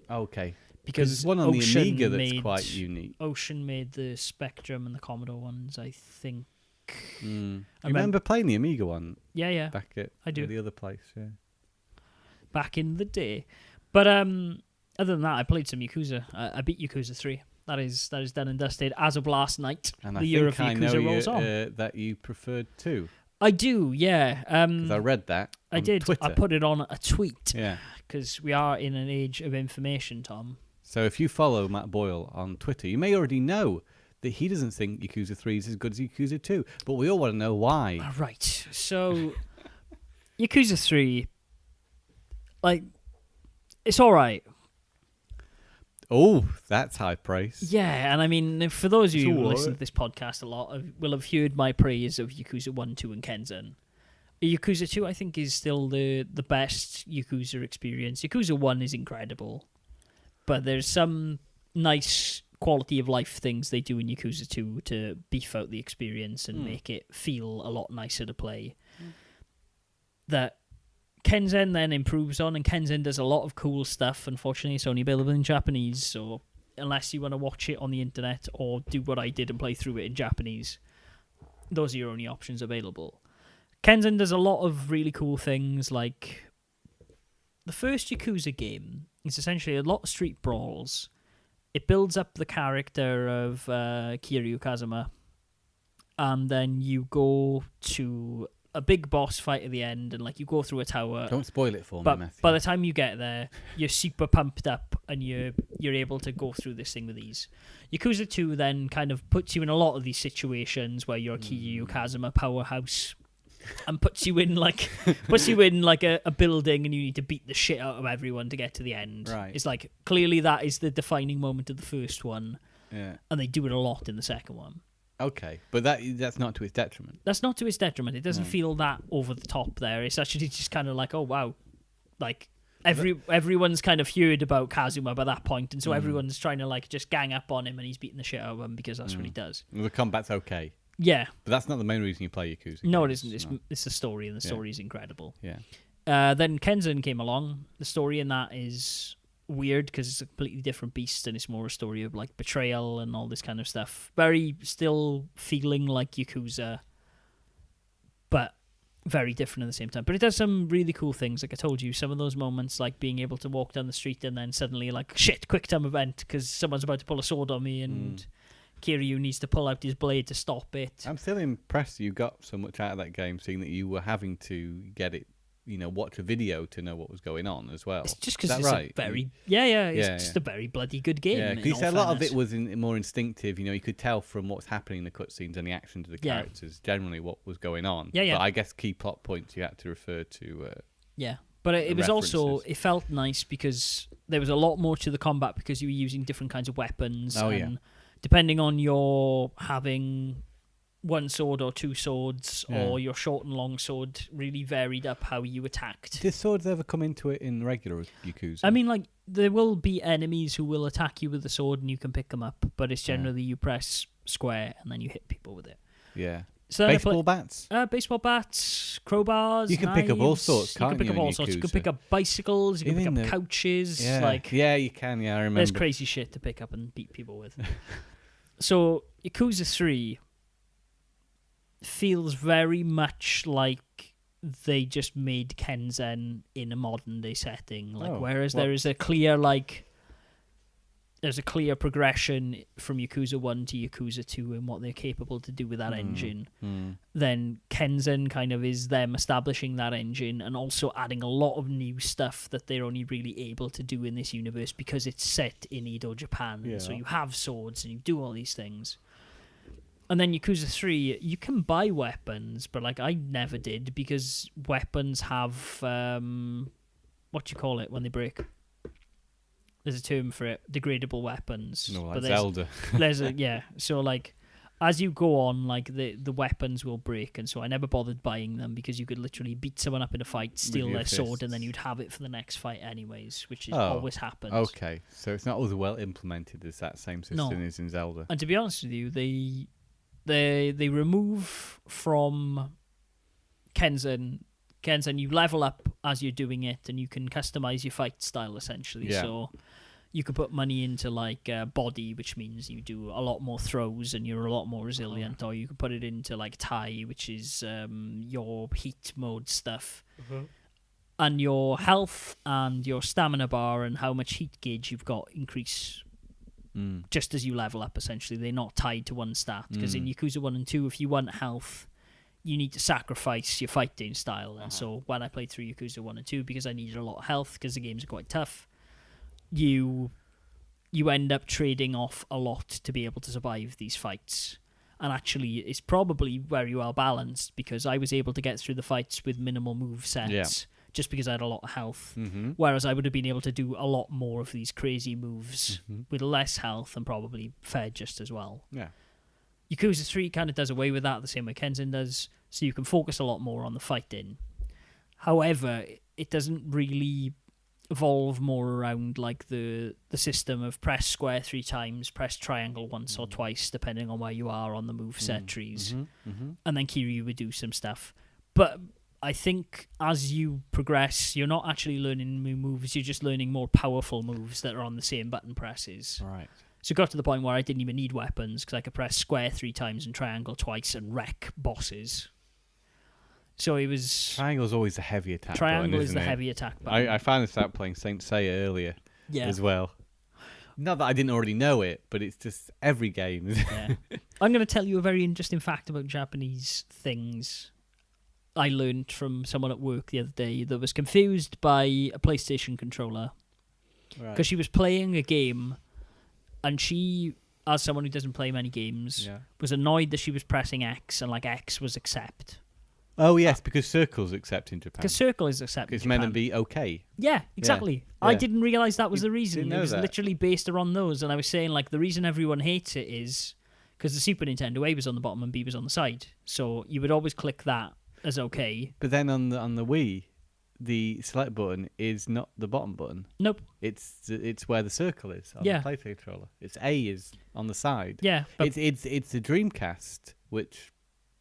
Okay. Because there's one on the Amiga that's quite unique. Ocean made the Spectrum and the Commodore ones, I think. I remember playing the Amiga one. Yeah. Back at the other place, back in the day. But other than that, I played some Yakuza. I beat Yakuza 3. That is done and dusted as of last night. And the year of Yakuza rolls on. That you preferred too. I do, yeah. Because I read that. I did. Twitter. I put it on a tweet. Yeah. Because we are in an age of information, Tom. So if you follow Matt Boyle on Twitter, you may already know that he doesn't think Yakuza 3 is as good as Yakuza 2. But we all want to know why. Right. So, Yakuza 3, it's all right. Oh, that's high praise. Yeah, and I mean, for those of you who listen to this podcast a lot, will have heard my praise of Yakuza 1, 2, and Kenzan. Yakuza 2, I think, is still the best Yakuza experience. Yakuza 1 is incredible. But there's some nice quality of life things they do in Yakuza 2 to beef out the experience and make it feel a lot nicer to play. That Kenzan then improves on, and Kenzan does a lot of cool stuff. Unfortunately, it's only available in Japanese, so unless you want to watch it on the internet or do what I did and play through it in Japanese, those are your only options available. Kenzan does a lot of really cool things, like the first Yakuza game is essentially a lot of street brawls. It builds up the character of Kiryu Kazuma, and then you go to a big boss fight at the end, and you go through a tower. Don't spoil it for me, Matthew. By the time you get there, you're super pumped up, and you're able to go through this thing with ease. Yakuza 2 then kind of puts you in a lot of these situations where you're Kiryu Kazuma powerhouse, and puts you in like a building, and you need to beat the shit out of everyone to get to the end. Right. It's like clearly that is the defining moment of the first one. Yeah. And they do it a lot in the second one. Okay, but that's not to its detriment. That's not to its detriment. It doesn't feel that over the top there. It's actually just kind of like, oh wow, like everyone's kind of heard about Kazuma by that point, and so everyone's trying to like just gang up on him, and he's beating the shit out of him because that's what he does. Well, the combat's okay. Yeah, but that's not the main reason you play Yakuza. No, it isn't. It's the story, and the story is incredible. Yeah. Then Kenzen came along. The story in that is weird because it's a completely different beast, and it's more a story of like betrayal and all this kind of stuff. Very still feeling like Yakuza, but very different at the same time. But it does some really cool things. Like I told you, some of those moments, like being able to walk down the street and then suddenly like, shit, quick time event because someone's about to pull a sword on me, and Kiryu needs to pull out his blade to stop it. I'm still impressed you got so much out of that game, seeing that you were having to get it, watch a video to know what was going on as well. It's just because it's right? a very it's just a very bloody good game. Yeah, because a lot of it was more instinctive. You could tell from what's happening in the cutscenes and the actions of the characters generally what was going on. Yeah. But I guess key plot points you had to refer to. But it was also, it felt nice because there was a lot more to the combat because you were using different kinds of weapons. And depending on your having one sword or two swords, or your short and long sword, really varied up how you attacked. Did swords ever come into it in regular Yakuza? I mean, like, there will be enemies who will attack you with a sword and you can pick them up, but it's generally you press square and then you hit people with it. Yeah. So baseball bats? Baseball bats, crowbars, you can pick up all sorts, can't you? You can pick up all sorts. You can pick up bicycles, you can pick up couches. Yeah, you can, I remember. There's crazy shit to pick up and beat people with. So, Yakuza 3 feels very much like they just made Kenzen in a modern day setting. Whereas there is a clear there's a clear progression from Yakuza 1 to Yakuza 2 and what they're capable to do with that engine. Then Kenzen kind of is them establishing that engine and also adding a lot of new stuff that they're only really able to do in this universe because it's set in Edo, Japan. Yeah. So you have swords and you do all these things. And then Yakuza 3, you can buy weapons, but like I never did because weapons have what do you call it when they break? There's a term for it, degradable weapons. No, like Zelda. So like as you go on, like the weapons will break, and so I never bothered buying them because you could literally beat someone up in a fight, steal their sword, and then you'd have it for the next fight anyways, which is always happens. Okay, so it's not as well implemented as that same system is in Zelda. And to be honest with you, they remove from Kenzen, you level up as you're doing it, and you can customize your fight style essentially. Yeah. So you can put money into like body, which means you do a lot more throws and you're a lot more resilient, or you can put it into like Tai, which is your heat mode stuff. And your health and your stamina bar and how much heat gauge you've got increase just as you level up, essentially. They're not tied to one stat, because in Yakuza 1 and 2, if you want health, you need to sacrifice your fighting style. And so when I played through Yakuza 1 and 2, because I needed a lot of health, because the games are quite tough, you end up trading off a lot to be able to survive these fights. And actually, it's probably very well balanced, because I was able to get through the fights with minimal move sets, just because I had a lot of health. Whereas I would have been able to do a lot more of these crazy moves with less health and probably fared just as well. Yeah. Yakuza 3 kind of does away with that the same way Kenzen does, so you can focus a lot more on the fighting. However, it doesn't really evolve more around like the system of press square 3 times, press triangle once or twice, depending on where you are on the moveset trees. And then Kiryu would do some stuff. But I think as you progress, you're not actually learning new moves, you're just learning more powerful moves that are on the same button presses. Right. So it got to the point where I didn't even need weapons, because I could press square 3 times and triangle twice and wreck bosses. So it was... Triangle's always the heavy attack Triangle button, is the it? heavy attack button. I found this out playing Saint Seiya earlier as well. Not that I didn't already know it, but it's just every game. I'm going to tell you a very interesting fact about Japanese things I learned from someone at work the other day that was confused by a PlayStation controller. Because she was playing a game, and she, as someone who doesn't play many games, was annoyed that she was pressing X, and like X was accept. Oh, yes, because Circle's accept in Japan. Because Circle is accepted. It's meant to be okay. Yeah, exactly. Yeah. I didn't realise that was the reason. It was literally based around those. And I was saying, like, the reason everyone hates it is because the Super Nintendo, A was on the bottom and B was on the side. So you would always click that as okay. But then on the Wii, the select button is not the bottom button. Nope. It's where the circle is on the PlayStation controller. It's A is on the side. Yeah. But it's the Dreamcast, which,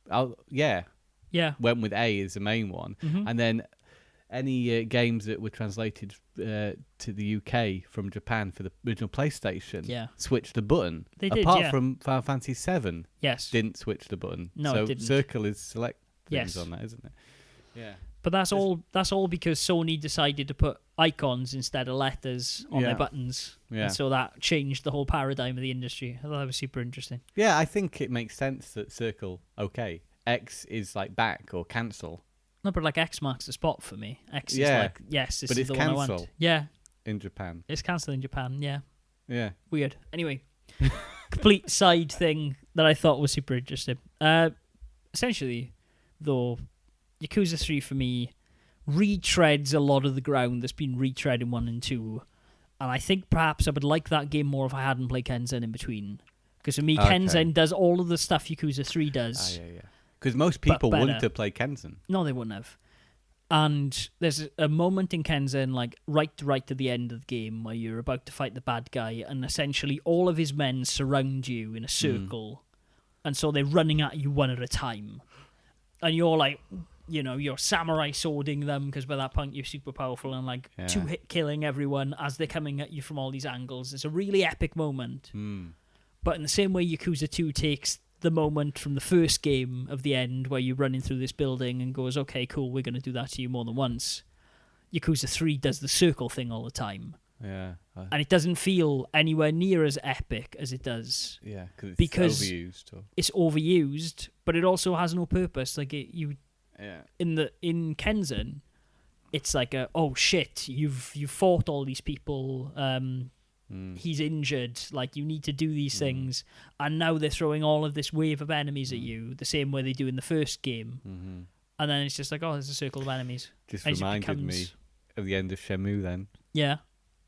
went with A as the main one. Mm-hmm. And then any games that were translated to the UK from Japan for the original PlayStation switched the button. They did, Apart from Final Fantasy VII, didn't switch the button. No, so it didn't. circle is select things on that, isn't it? Yeah. But that's all because Sony decided to put icons instead of letters on their buttons. Yeah. And so that changed the whole paradigm of the industry. I thought that was super interesting. Yeah, I think it makes sense that circle, okay. X is like back or cancel. No, but like X marks the spot for me. X is like, yes, this is the one I want. Yeah. In Japan. It's cancel in Japan, yeah. Yeah. Weird. Anyway, complete side thing that I thought was super interesting. Essentially, though, Yakuza 3 for me retreads a lot of the ground that's been retread in 1 and 2. And I think perhaps I would like that game more if I hadn't played Kenzen in between. Because for me, Kenzen does all of the stuff Yakuza 3 does. Yeah. Because most people wouldn't have played Kenzen. No, they wouldn't have. And there's a moment in Kenzen, like right to the end of the game, where you're about to fight the bad guy, and essentially all of his men surround you in a circle, and so they're running at you one at a time, and you're like, you're samurai swording them because by that point you're super powerful and like 2-hit killing everyone as they're coming at you from all these angles. It's a really epic moment. But in the same way Yakuza 2 takes the moment from the first game of the end where you're running through this building and goes, okay, cool, we're going to do that to you more than once. Yakuza 3 does the circle thing all the time. Yeah. And it doesn't feel anywhere near as epic as it does. Yeah, because it's overused. It's overused, but it also has no purpose. Like in Kenzen, it's like oh shit, you've fought all these people. He's injured, like you need to do these things, and now they're throwing all of this wave of enemies at you the same way they do in the first game, and then it's just like, oh, there's a circle of enemies. Just reminded me of the end of Shenmue then. Yeah.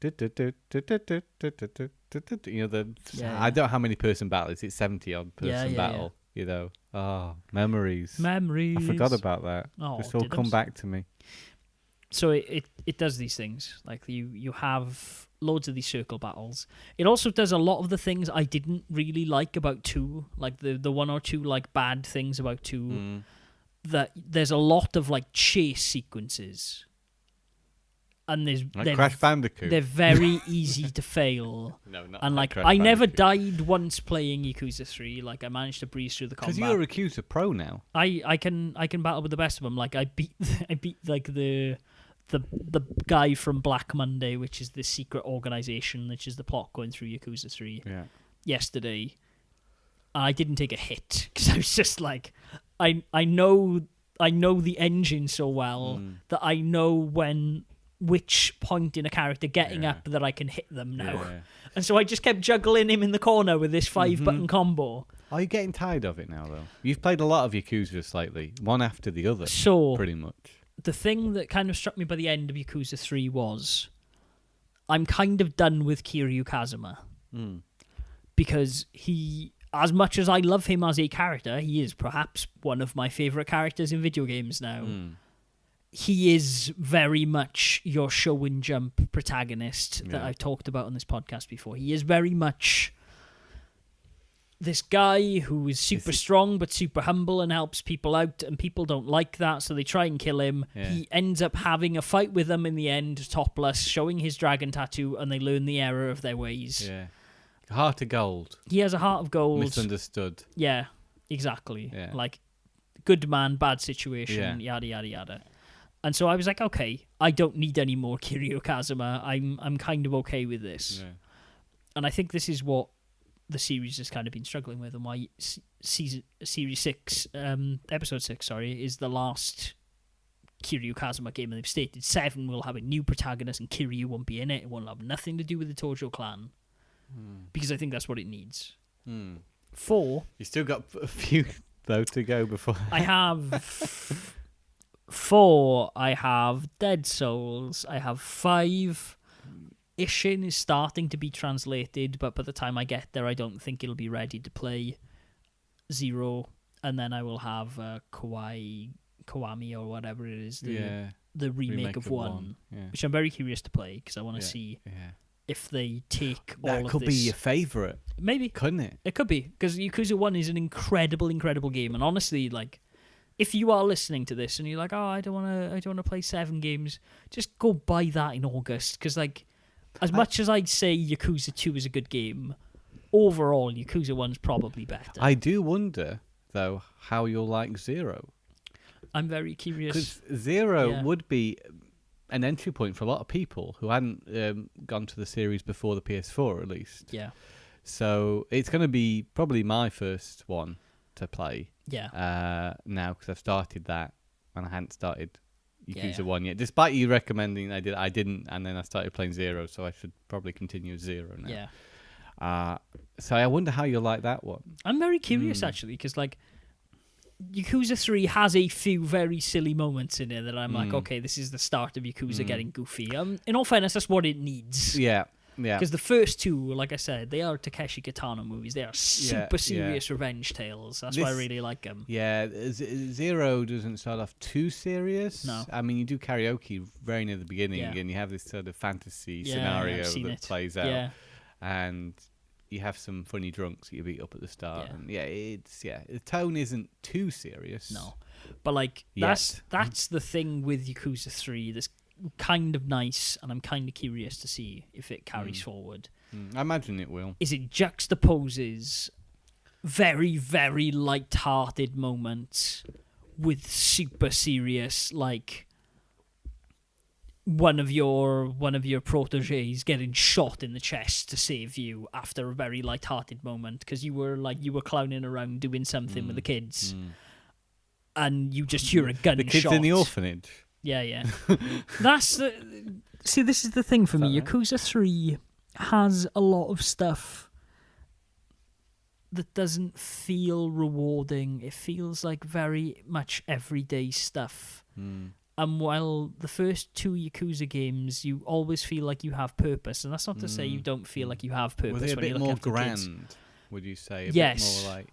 I don't know how many person battle it's 70 odd person battle. Memories. I forgot about that. Just all come back to me. So it does these things. Like you have loads of these circle battles. It also does a lot of the things I didn't really like about 2, like the one or two like bad things about 2. That there's a lot of like chase sequences, and they're Crash Bandicoot. They're very easy to fail. No, not and like I never died once playing Yakuza 3. Like I managed to breeze through the combat. Because you're a Yakuza pro now. I can battle with the best of them. Like I beat like the guy from Black Monday, which is this secret organization, which is the plot going through Yakuza 3 yesterday. I didn't take a hit because I was just like, I know the engine so well that I know which point in a character getting up that I can hit them now. And so I just kept juggling him in the corner with this 5-button combo. Are you getting tired of it now, though? You've played a lot of Yakuza lately, one after the other, pretty much. The thing that kind of struck me by the end of Yakuza 3 was I'm kind of done with Kiryu Kazuma. Because he, as much as I love him as a character, he is perhaps one of my favourite characters in video games now. He is very much your show and jump protagonist that I've talked about on this podcast before. He is very much this guy who is super strong but super humble and helps people out, and people don't like that, so they try and kill him. He ends up having a fight with them in the end, topless, showing his dragon tattoo, and they learn the error of their ways. Heart of gold. He has a heart of gold. Misunderstood. Yeah, exactly. Like, good man, bad situation, yada, yada, yada. And so I was like, okay, I don't need any more Kiryu Kazuma. I'm kind of okay with this. And I think this is what the series has kind of been struggling with, and why Series 6, Episode 6, is the last Kiryu Kazuma game, and they've stated 7 will have a new protagonist and Kiryu won't be in it. It won't have nothing to do with the Tojo clan. Because I think that's what it needs. 4... You still got a few, though, to go before... I have 4, I have Dead Souls. I have 5. Ishin is starting to be translated, but by the time I get there, I don't think it'll be ready to play. 0, and then I will have Kiwami or whatever it is, the remake of 1, which I'm very curious to play because I want to see if they take all of this. That could be your favourite. Maybe. Couldn't it? It could be, because Yakuza 1 is an incredible game, and honestly, like, if you are listening to this and you're like, oh, I don't want to play 7 games, just go buy that in August, because, like, as much as I'd say Yakuza 2 is a good game, overall, Yakuza 1's probably better. I do wonder, though, how you'll like 0. I'm very curious. Because 0 would be an entry point for a lot of people who hadn't gone to the series before the PS4, at least. Yeah. So it's going to be probably my first one to play. Yeah. Now, because I've started that, and I hadn't started Yakuza 1 yet. Despite you recommending I didn't, and then I started playing 0, so I should probably continue 0 now. Yeah. So I wonder how you'll like that one. I'm very curious, actually, because, like, Yakuza 3 has a few very silly moments in it that I'm like, okay, this is the start of Yakuza getting goofy. In all fairness, that's what it needs. Yeah. Because the first 2, like I said, they are Takeshi Kitano movies. They are super serious revenge tales. That's why I really like them. Yeah, 0 doesn't start off too serious. No. I mean, you do karaoke very near the beginning, and you have this sort of fantasy scenario that plays out. Yeah. And you have some funny drunks that you beat up at the start. Yeah. And the tone isn't too serious. No. But, like, that's the thing with Yakuza 3 that's kind of nice, and I'm kind of curious to see if it carries forward. I imagine it will. Is it juxtaposes very, very light-hearted moments with super serious, like, one of your proteges getting shot in the chest to save you after a very light-hearted moment because you were clowning around doing something with the kids, and you just hear a gunshot. The kids in the orphanage. Yeah. See, this is the thing for me. Yakuza 3 has a lot of stuff that doesn't feel rewarding. It feels like very much everyday stuff. And while the first 2 Yakuza games, you always feel like you have purpose, and that's not to say you don't feel like you have purpose. Were they a bit more grand, would you say? A bit more like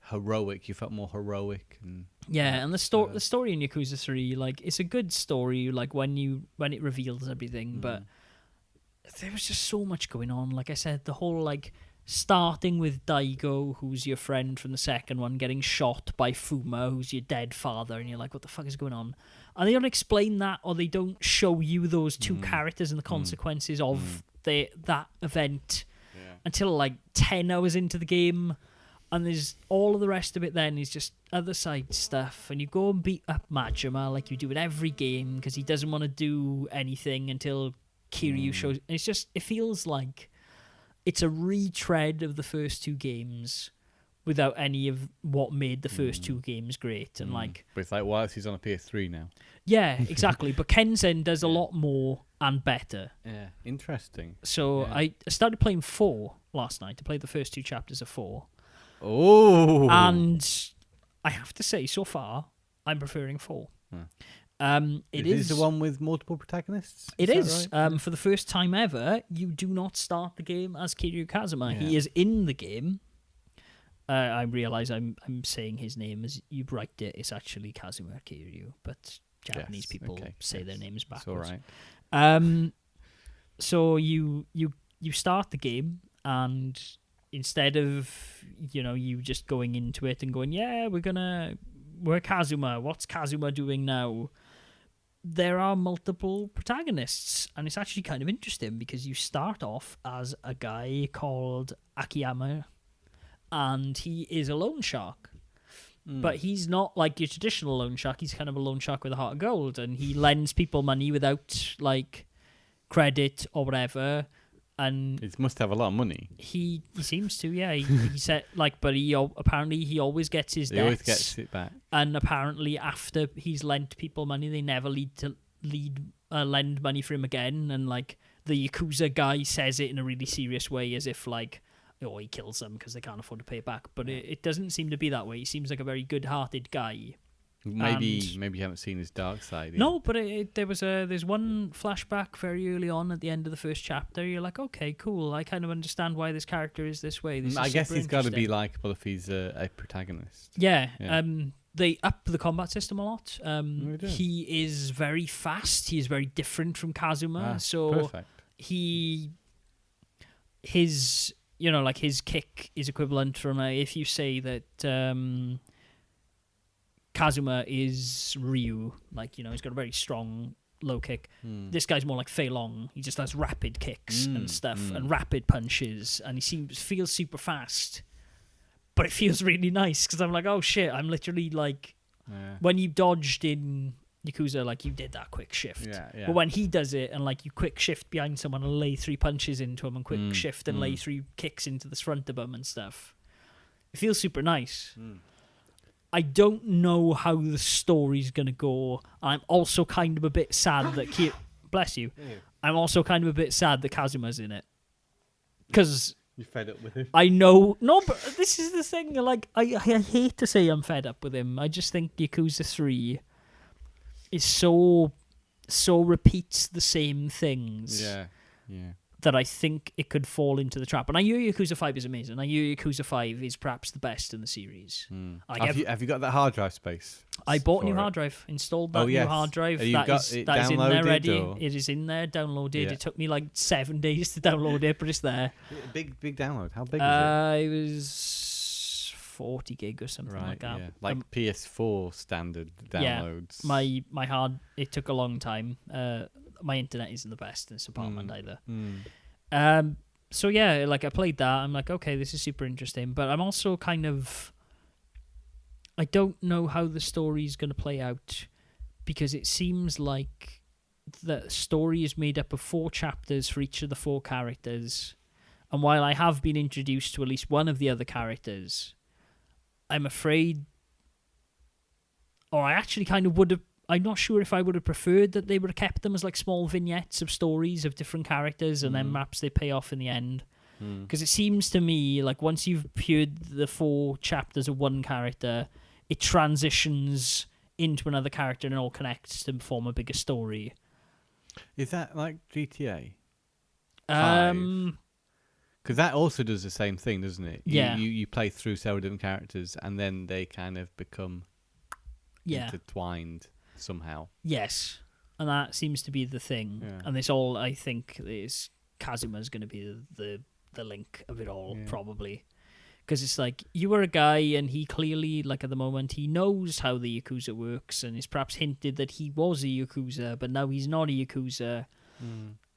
heroic. You felt more heroic. And the story in Yakuza 3, like, it's a good story, like, when it reveals everything, but there was just so much going on. Like I said, the whole, like, starting with Daigo, who's your friend from the second one, getting shot by Fuma, who's your dead father, and you're like, what the fuck is going on? And they don't explain that, or they don't show you those 2 characters and the consequences of that event until, like, 10 hours into the game. And there's all of the rest of it then is just other side stuff. And you go and beat up Majima like you do in every game because he doesn't want to do anything until Kiryu shows. It's just, it feels like it's a retread of the first 2 games without any of what made the first 2 games great. And like, but it's like, why is he's on a PS3 now? Yeah, exactly. But Kenzen does a lot more and better. Yeah, interesting. So I started playing 4 last night to play the first 2 chapters of 4. Oh, and I have to say, so far, I'm preferring 4. It is the one with multiple protagonists. It is. Right? For the first time ever, you do not start the game as Kiryu Kazuma. Yeah. He is in the game. I realise I'm saying his name as you write it. It's actually Kazuma Kiryu, but Japanese people say their names backwards. It's all right. So you start the game, and instead of, you just going into it and going, we're Kazuma, what's Kazuma doing now? There are multiple protagonists, and it's actually kind of interesting because you start off as a guy called Akiyama, and he is a loan shark. But he's not like your traditional loan shark. He's kind of a loan shark with a heart of gold, and he lends people money without, like, credit or whatever. And he must have a lot of money. He seems to, yeah. He said, like, but apparently he always gets his debts. He always gets it back. And apparently after he's lent people money, they never lend money for him again. And, like, the Yakuza guy says it in a really serious way, as if, like, he kills them because they can't afford to pay it back. But it doesn't seem to be that way. He seems like a very good-hearted guy. Maybe you haven't seen his dark side yet. No, but there's one flashback very early on at the end of the first chapter. You're like, okay, cool. I kind of understand why this character is this way. I guess he's got to be likable if he's a protagonist. Yeah. They up the combat system a lot. He is very fast. He is very different from Kazuma. Perfect. His kick is equivalent from if you say that Kazuma is Ryu, he's got a very strong low kick. This guy's more like Fei Long. He just has rapid kicks and stuff and rapid punches, and he feels super fast. But it feels really nice because I'm like, oh shit, I'm literally like, when you dodged in Yakuza, you did that quick shift. Yeah. But when he does it and you quick shift behind someone and lay 3 punches into him and quick shift and lay 3 kicks into the front of him and stuff, it feels super nice. I don't know how the story's going to go. I'm also kind of a bit sad that... Bless you. Yeah. I'm also kind of a bit sad that Kazuma's in it. Because... You're fed up with him? I know... No, but this is the thing. I hate to say I'm fed up with him. I just think Yakuza 3 is so repeats the same things. Yeah. That I think it could fall into the trap. And I hear Yakuza 5 is amazing. I hear Yakuza 5 is perhaps the best in the series. Have you got that hard drive space? I bought a new hard drive, installed that new hard drive. That is in there ready. Or? It is in there, downloaded. Yeah. It took me 7 days to download it, but it's there. Big download. How big is it? It was 40 gig or something like that. Yeah. PS4 standard downloads. Yeah, my hard, it took a long time. My internet isn't the best in this apartment either. So yeah, I played that. I'm like, okay, this is super interesting. But I'm also kind of... I don't know how the story's going to play out because it seems like the story is made up of 4 chapters for each of the 4 characters. And while I have been introduced to at least one of the other characters, I'm afraid... Or I actually kind of would have... I'm not sure if I would have preferred that they would have kept them as small vignettes of stories of different characters and then perhaps they pay off in the end. Because it seems to me once you've appeared the 4 chapters of one character, it transitions into another character and it all connects to form a bigger story. Is that like GTA 5? Because that also does the same thing, doesn't it? You play through several different characters and then they kind of become intertwined somehow. Yes, and that seems to be the thing. And this all, I think, is Kazuma's going to be the link of it all, probably. Because it's you were a guy and he clearly, at the moment, he knows how the Yakuza works and it's perhaps hinted that he was a Yakuza, but now he's not a Yakuza.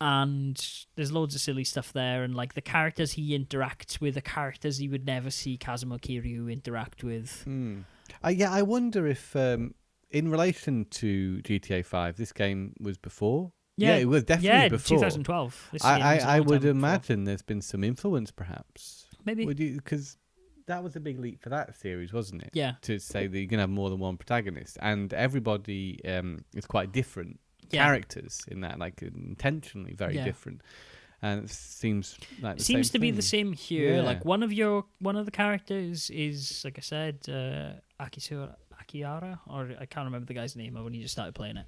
And there's loads of silly stuff there, and the characters he interacts with are characters he would never see Kazuma Kiryu interact with. I wonder if... in relation to GTA 5, this game was before? Yeah, it was definitely before. 2012. I would imagine there's been some influence, perhaps. Maybe. Because that was a big leap for that series, wasn't it? Yeah. To say that you're going to have more than one protagonist. And everybody is quite different characters in that, intentionally very different. And it seems like the seems same to be thing. the same here. Yeah. One of the characters is, like I said, Akihara, or I can't remember the guy's name when you just started playing it.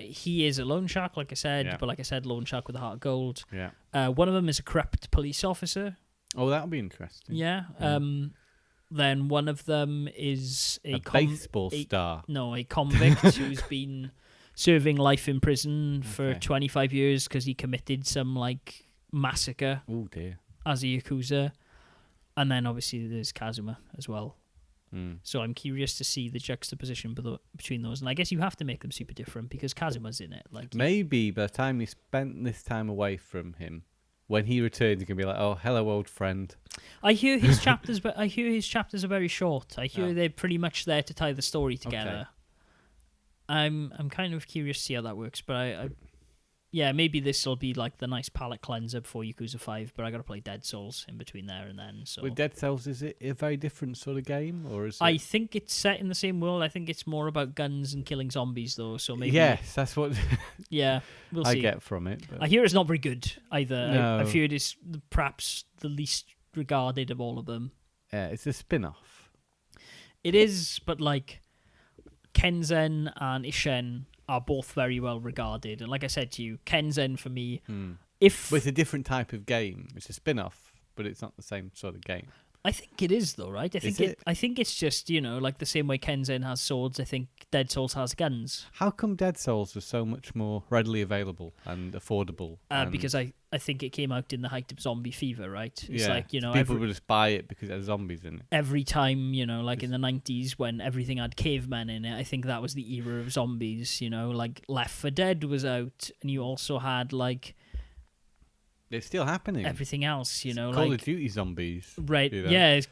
He is a loan shark, like I said, but like I said, loan shark with a heart of gold. Yeah. One of them is a corrupt police officer. Oh, that'll be interesting. Yeah. Then one of them is a baseball star. No, a convict who's been serving life in prison for 25 years because he committed some massacre. Oh dear. As a Yakuza. And then obviously there's Kazuma as well. So I'm curious to see the juxtaposition between those. And I guess you have to make them super different because Kazuma's in it. Maybe by the time you spent this time away from him, when he returns, you can be like, "Oh, hello, old friend." I hear his chapters, but I hear his chapters are very short. I hear they're pretty much there to tie the story together. Okay. I'm kind of curious to see how that works, but maybe this will be the nice palate cleanser before Yakuza 5, but I got to play Dead Souls in between there and then. So with Dead Souls, is it a very different sort of game, or is it... I think it's set in the same world. I think it's more about guns and killing zombies, though. So maybe yes, that's what. We'll see. I get from it. But... I hear it's not very good either. No. I fear it is perhaps the least regarded of all of them. Yeah, it's a spin-off. It is, but Kenzen and Ishen are both very well regarded. And like I said to you, Kenzen for me, but it's a different type of game. It's a spin-off, but it's not the same sort of game. I think it is though, right? I think it's just, like the same way Kenzen has swords, I think Dead Souls has guns. How come Dead Souls are so much more readily available and affordable? Because I think it came out in the height of zombie fever, right? It's people would just buy it because it has zombies in it. Every time, like in the 90s when everything had cavemen in it, I think that was the era of zombies, like Left 4 Dead was out, and you also had like... It's still happening. Everything else, Call of Duty zombies. Right, yeah. It's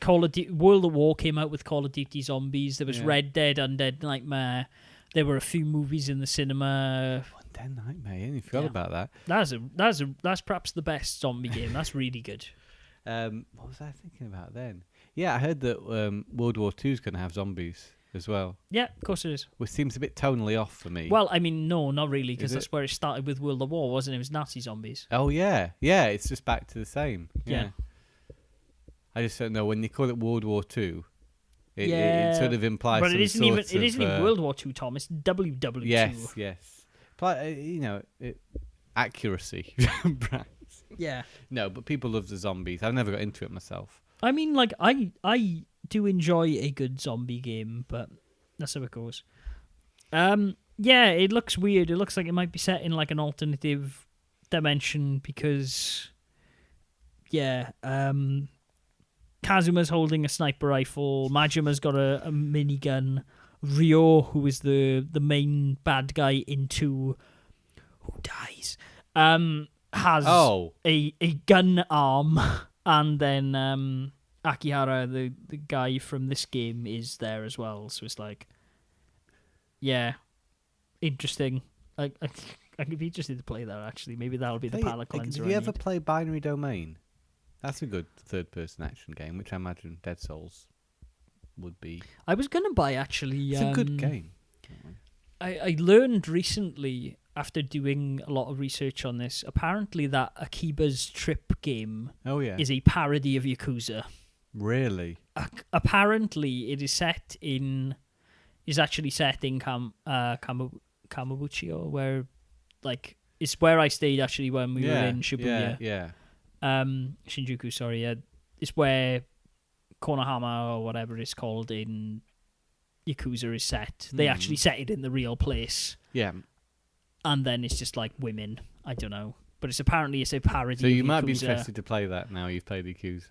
World of War came out with Call of Duty zombies. There was Red Dead, Undead Nightmare. There were a few movies in the cinema. Undead Nightmare, you forgot about that. That's perhaps the best zombie game. That's really good. What was I thinking about then? Yeah, I heard that World War II is going to have zombies as well. Yeah, of course it is. Which seems a bit tonally off for me. Well, I mean, no, not really, because that's where it started with World of War, wasn't it? It was Nazi zombies. Oh, yeah. Yeah, it's just back to the same. Yeah. I just don't know. When you call it World War II, it sort of implies but it isn't even World War II, Tom. It's WW2. Yes. But, accuracy. Yeah. No, but people love the zombies. I've never got into it myself. I mean, like, I do enjoy a good zombie game, but that's how it goes. Yeah, it looks weird. It looks like it might be set in like an alternative dimension because, Kazuma's holding a sniper rifle. Majima's got a minigun. Ryo, who is the main bad guy in 2, who dies, has a gun arm, and then Akihara, the guy from this game, is there as well. So it's like, interesting. I'd be interested to play that, actually. Maybe that'll be the palate cleanser. Have you ever played Binary Domain? That's a good third-person action game, which I imagine Dead Souls would be. I was going to buy, actually. It's a good game. I learned recently, after doing a lot of research on this, apparently that Akiba's Trip game is a parody of Yakuza. Really? Apparently, it is actually set in Kamubuchi, where, like, it's where I stayed actually when we were in Shibuya. Shinjuku, sorry. It's where Konohama, or whatever it's called in Yakuza, is set. They actually set it in the real place. Yeah. And then it's just like women. I don't know. But it's a parody of Yakuza. So you might be interested to play that now you've played Yakuza.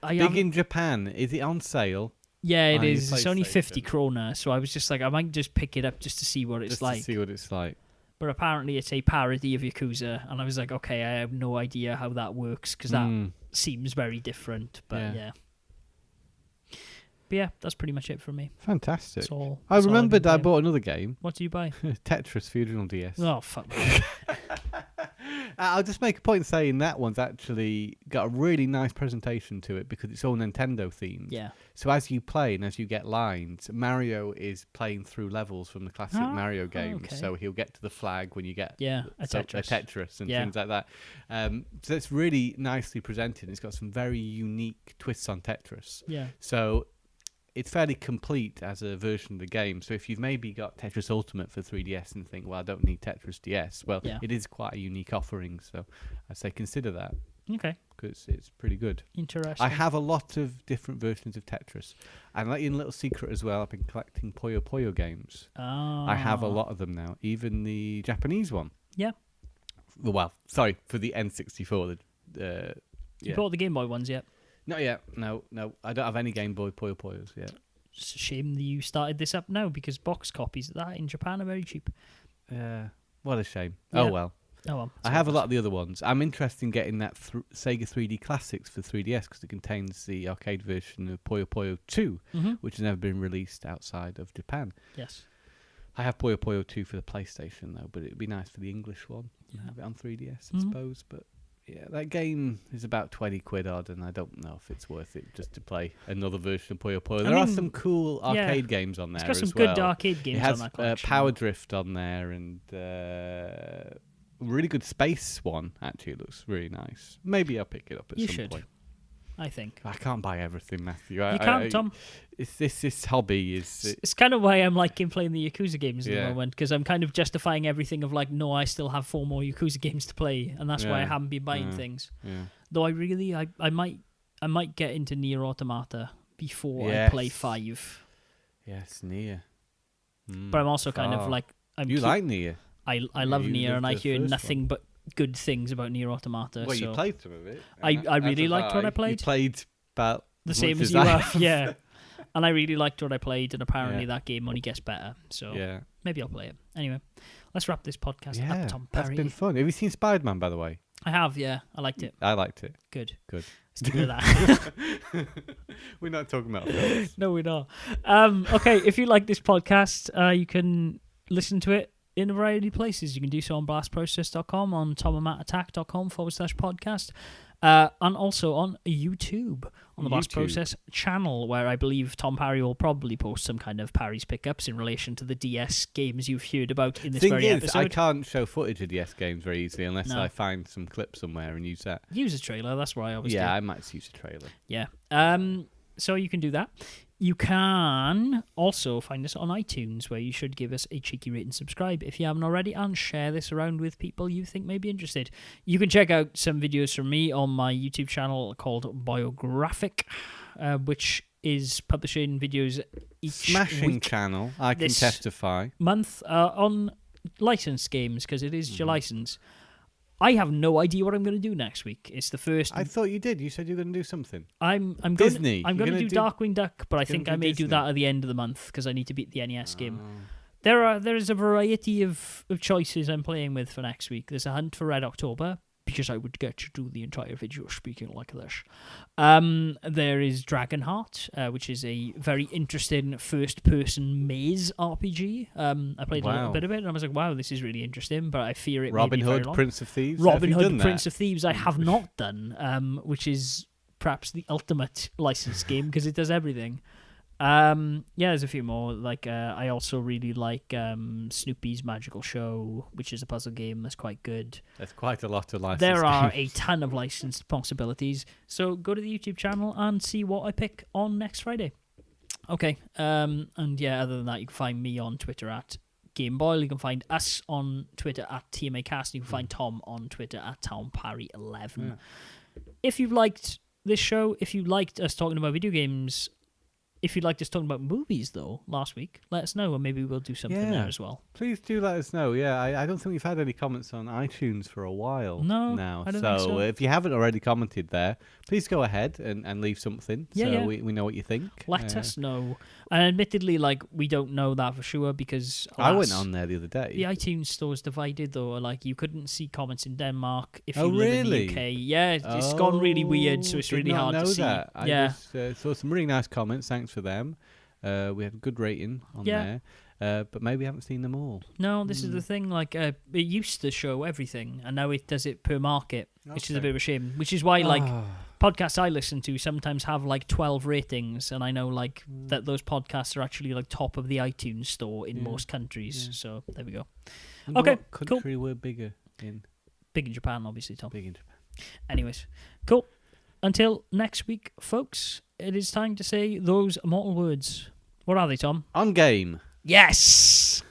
I Big in Japan. Is it on sale? Yeah, it is. It's only 50 krona, so I was just like, I might just pick it up just to see what it's like. Just to see what it's like. But apparently it's a parody of Yakuza, and I was like, okay, I have no idea how that works, because that seems very different, but yeah. But yeah, that's pretty much it for me. Fantastic. I remembered I bought another game. What did you buy? Tetris for the original DS. Oh, fuck. I'll just make a point saying that one's actually got a really nice presentation to it because it's all Nintendo themed. Yeah. So as you play and as you get lines, Mario is playing through levels from the classic Mario games. Okay. So he'll get to the flag when you get a Tetris and things like that. So it's really nicely presented. It's got some very unique twists on Tetris. Yeah. So it's fairly complete as a version of the game. So if you've maybe got Tetris Ultimate for 3DS and think, well, I don't need Tetris DS, well, it is quite a unique offering. So I say consider that. Okay. Because it's pretty good. Interesting. I have a lot of different versions of Tetris. And let you in a little secret as well, I've been collecting Puyo Puyo games. Oh. I have a lot of them now, even the Japanese one. Yeah. Well, sorry, for the N64. You bought the Game Boy ones yet? Not yet. No. I don't have any Game Boy Puyo Puyos yet. It's a shame that you started this up now because box copies of that in Japan are very cheap. What a shame. Yeah. Oh well. I have a lot of the other ones. I'm interested in getting that Sega 3D Classics for 3DS because it contains the arcade version of Puyo Puyo 2, which has never been released outside of Japan. Yes. I have Puyo Puyo 2 for the PlayStation though, but it'd be nice for the English one. Have it on 3DS, I suppose, but. Yeah, that game is about 20 quid odd, and I don't know if it's worth it just to play another version of Puyo Puyo. There are some cool arcade games on there as well. It's got some good arcade games on that collection. It has Power Drift on there, and a really good space one, actually. It looks really nice. Maybe I'll pick it up at some point. I think. I can't buy everything, Matthew. You can't, Tom. This hobby is... It's kind of why I'm liking playing the Yakuza games at the moment, because I'm kind of justifying everything of like, no, I still have 4 more Yakuza games to play, and that's why I haven't been buying things. Yeah. Though I might get into Nier Automata before I play 5. Yes, Nier. But I'm also kind of like... You like Nier? I love Nier, and I hear nothing but good things about Nier Automata. Well, you played some of it. I really liked what I played. You played about the same as you have, yeah. And I really liked what I played, and apparently that game only gets better. So maybe I'll play it. Anyway, let's wrap this podcast up, Tom Parry. That's been fun. Have you seen Spider-Man, by the way? I have, yeah. I liked it. I liked it. Good. Good. Let's do that. We're not talking about films. No, we're not. Okay, if you like this podcast, you can listen to it in a variety of places. You can do so on blastprocess.com, on tomandmattattack.com/podcast, and also on YouTube, on the Blast Process channel, where I believe Tom Parry will probably post some kind of Parry's pickups in relation to the DS games you've heard about in this episode. I can't show footage of DS games very easily unless I find some clip somewhere and use that. Use a trailer, that's why I always do. I might use a trailer. Yeah. So you can do that. You can also find us on iTunes, where you should give us a cheeky rate and subscribe if you haven't already, and share this around with people you think may be interested. You can check out some videos from me on my YouTube channel called Biographic, which is publishing videos each Smashing week channel, I can testify. Month on licensed games, because it is your license. I have no idea what I'm going to do next week. It's the first. I thought you did. You said you were going to do something. I'm Disney. I'm going to do Darkwing Duck, but I think I may do that at the end of the month because I need to beat the NES game. There is a variety of choices I'm playing with for next week. There's a Hunt for Red October, because I would get to do the entire video speaking like this. There is Dragonheart, which is a very interesting first-person maze RPG. I played a little bit of it, and I was like, wow, this is really interesting, but I fear it may be very long. Prince of Thieves? Robin Hood, Prince of Thieves, I have not done, which is perhaps the ultimate licensed game, because it does everything. There's a few more. Like I also really like Snoopy's Magical Show, which is a puzzle game that's quite good. There's quite a lot of licensed There are games. a ton of licensed possibilities. So go to the YouTube channel and see what I pick on next Friday. Okay. Other than that, you can find me on Twitter at GameBoyle. You can find us on Twitter at TMAcast. You can find Tom on Twitter at TomParry11. Yeah. If you've liked this show, if you liked us talking about video games, if you'd like us talking about movies, though, last week, let us know, and maybe we'll do something there as well. Please do let us know. Yeah, I don't think we've had any comments on iTunes for a while now. I don't think so. If you haven't already commented there, please go ahead and leave something we know what you think. Let us know. And admittedly, we don't know that for sure, because I went on there the other day. The iTunes store is divided, though. You couldn't see comments in Denmark if you live in the UK. Yeah, it's gone really weird, so it's really hard to see. That. I just saw some really nice comments. Thanks for them. We had a good rating on there. But maybe we haven't seen them all. No, this is the thing. It used to show everything, and now it does it per market, which is a bit of a shame. Which is why, podcasts I listen to sometimes have 12 ratings, and I know that those podcasts are actually top of the iTunes store in most countries. Yeah. So there we go. And okay, what country we're bigger in? Big in Japan, obviously, Tom. Big in Japan. Anyways, cool. Until next week, folks, it is time to say those immortal words. What are they, Tom? On game. Yes!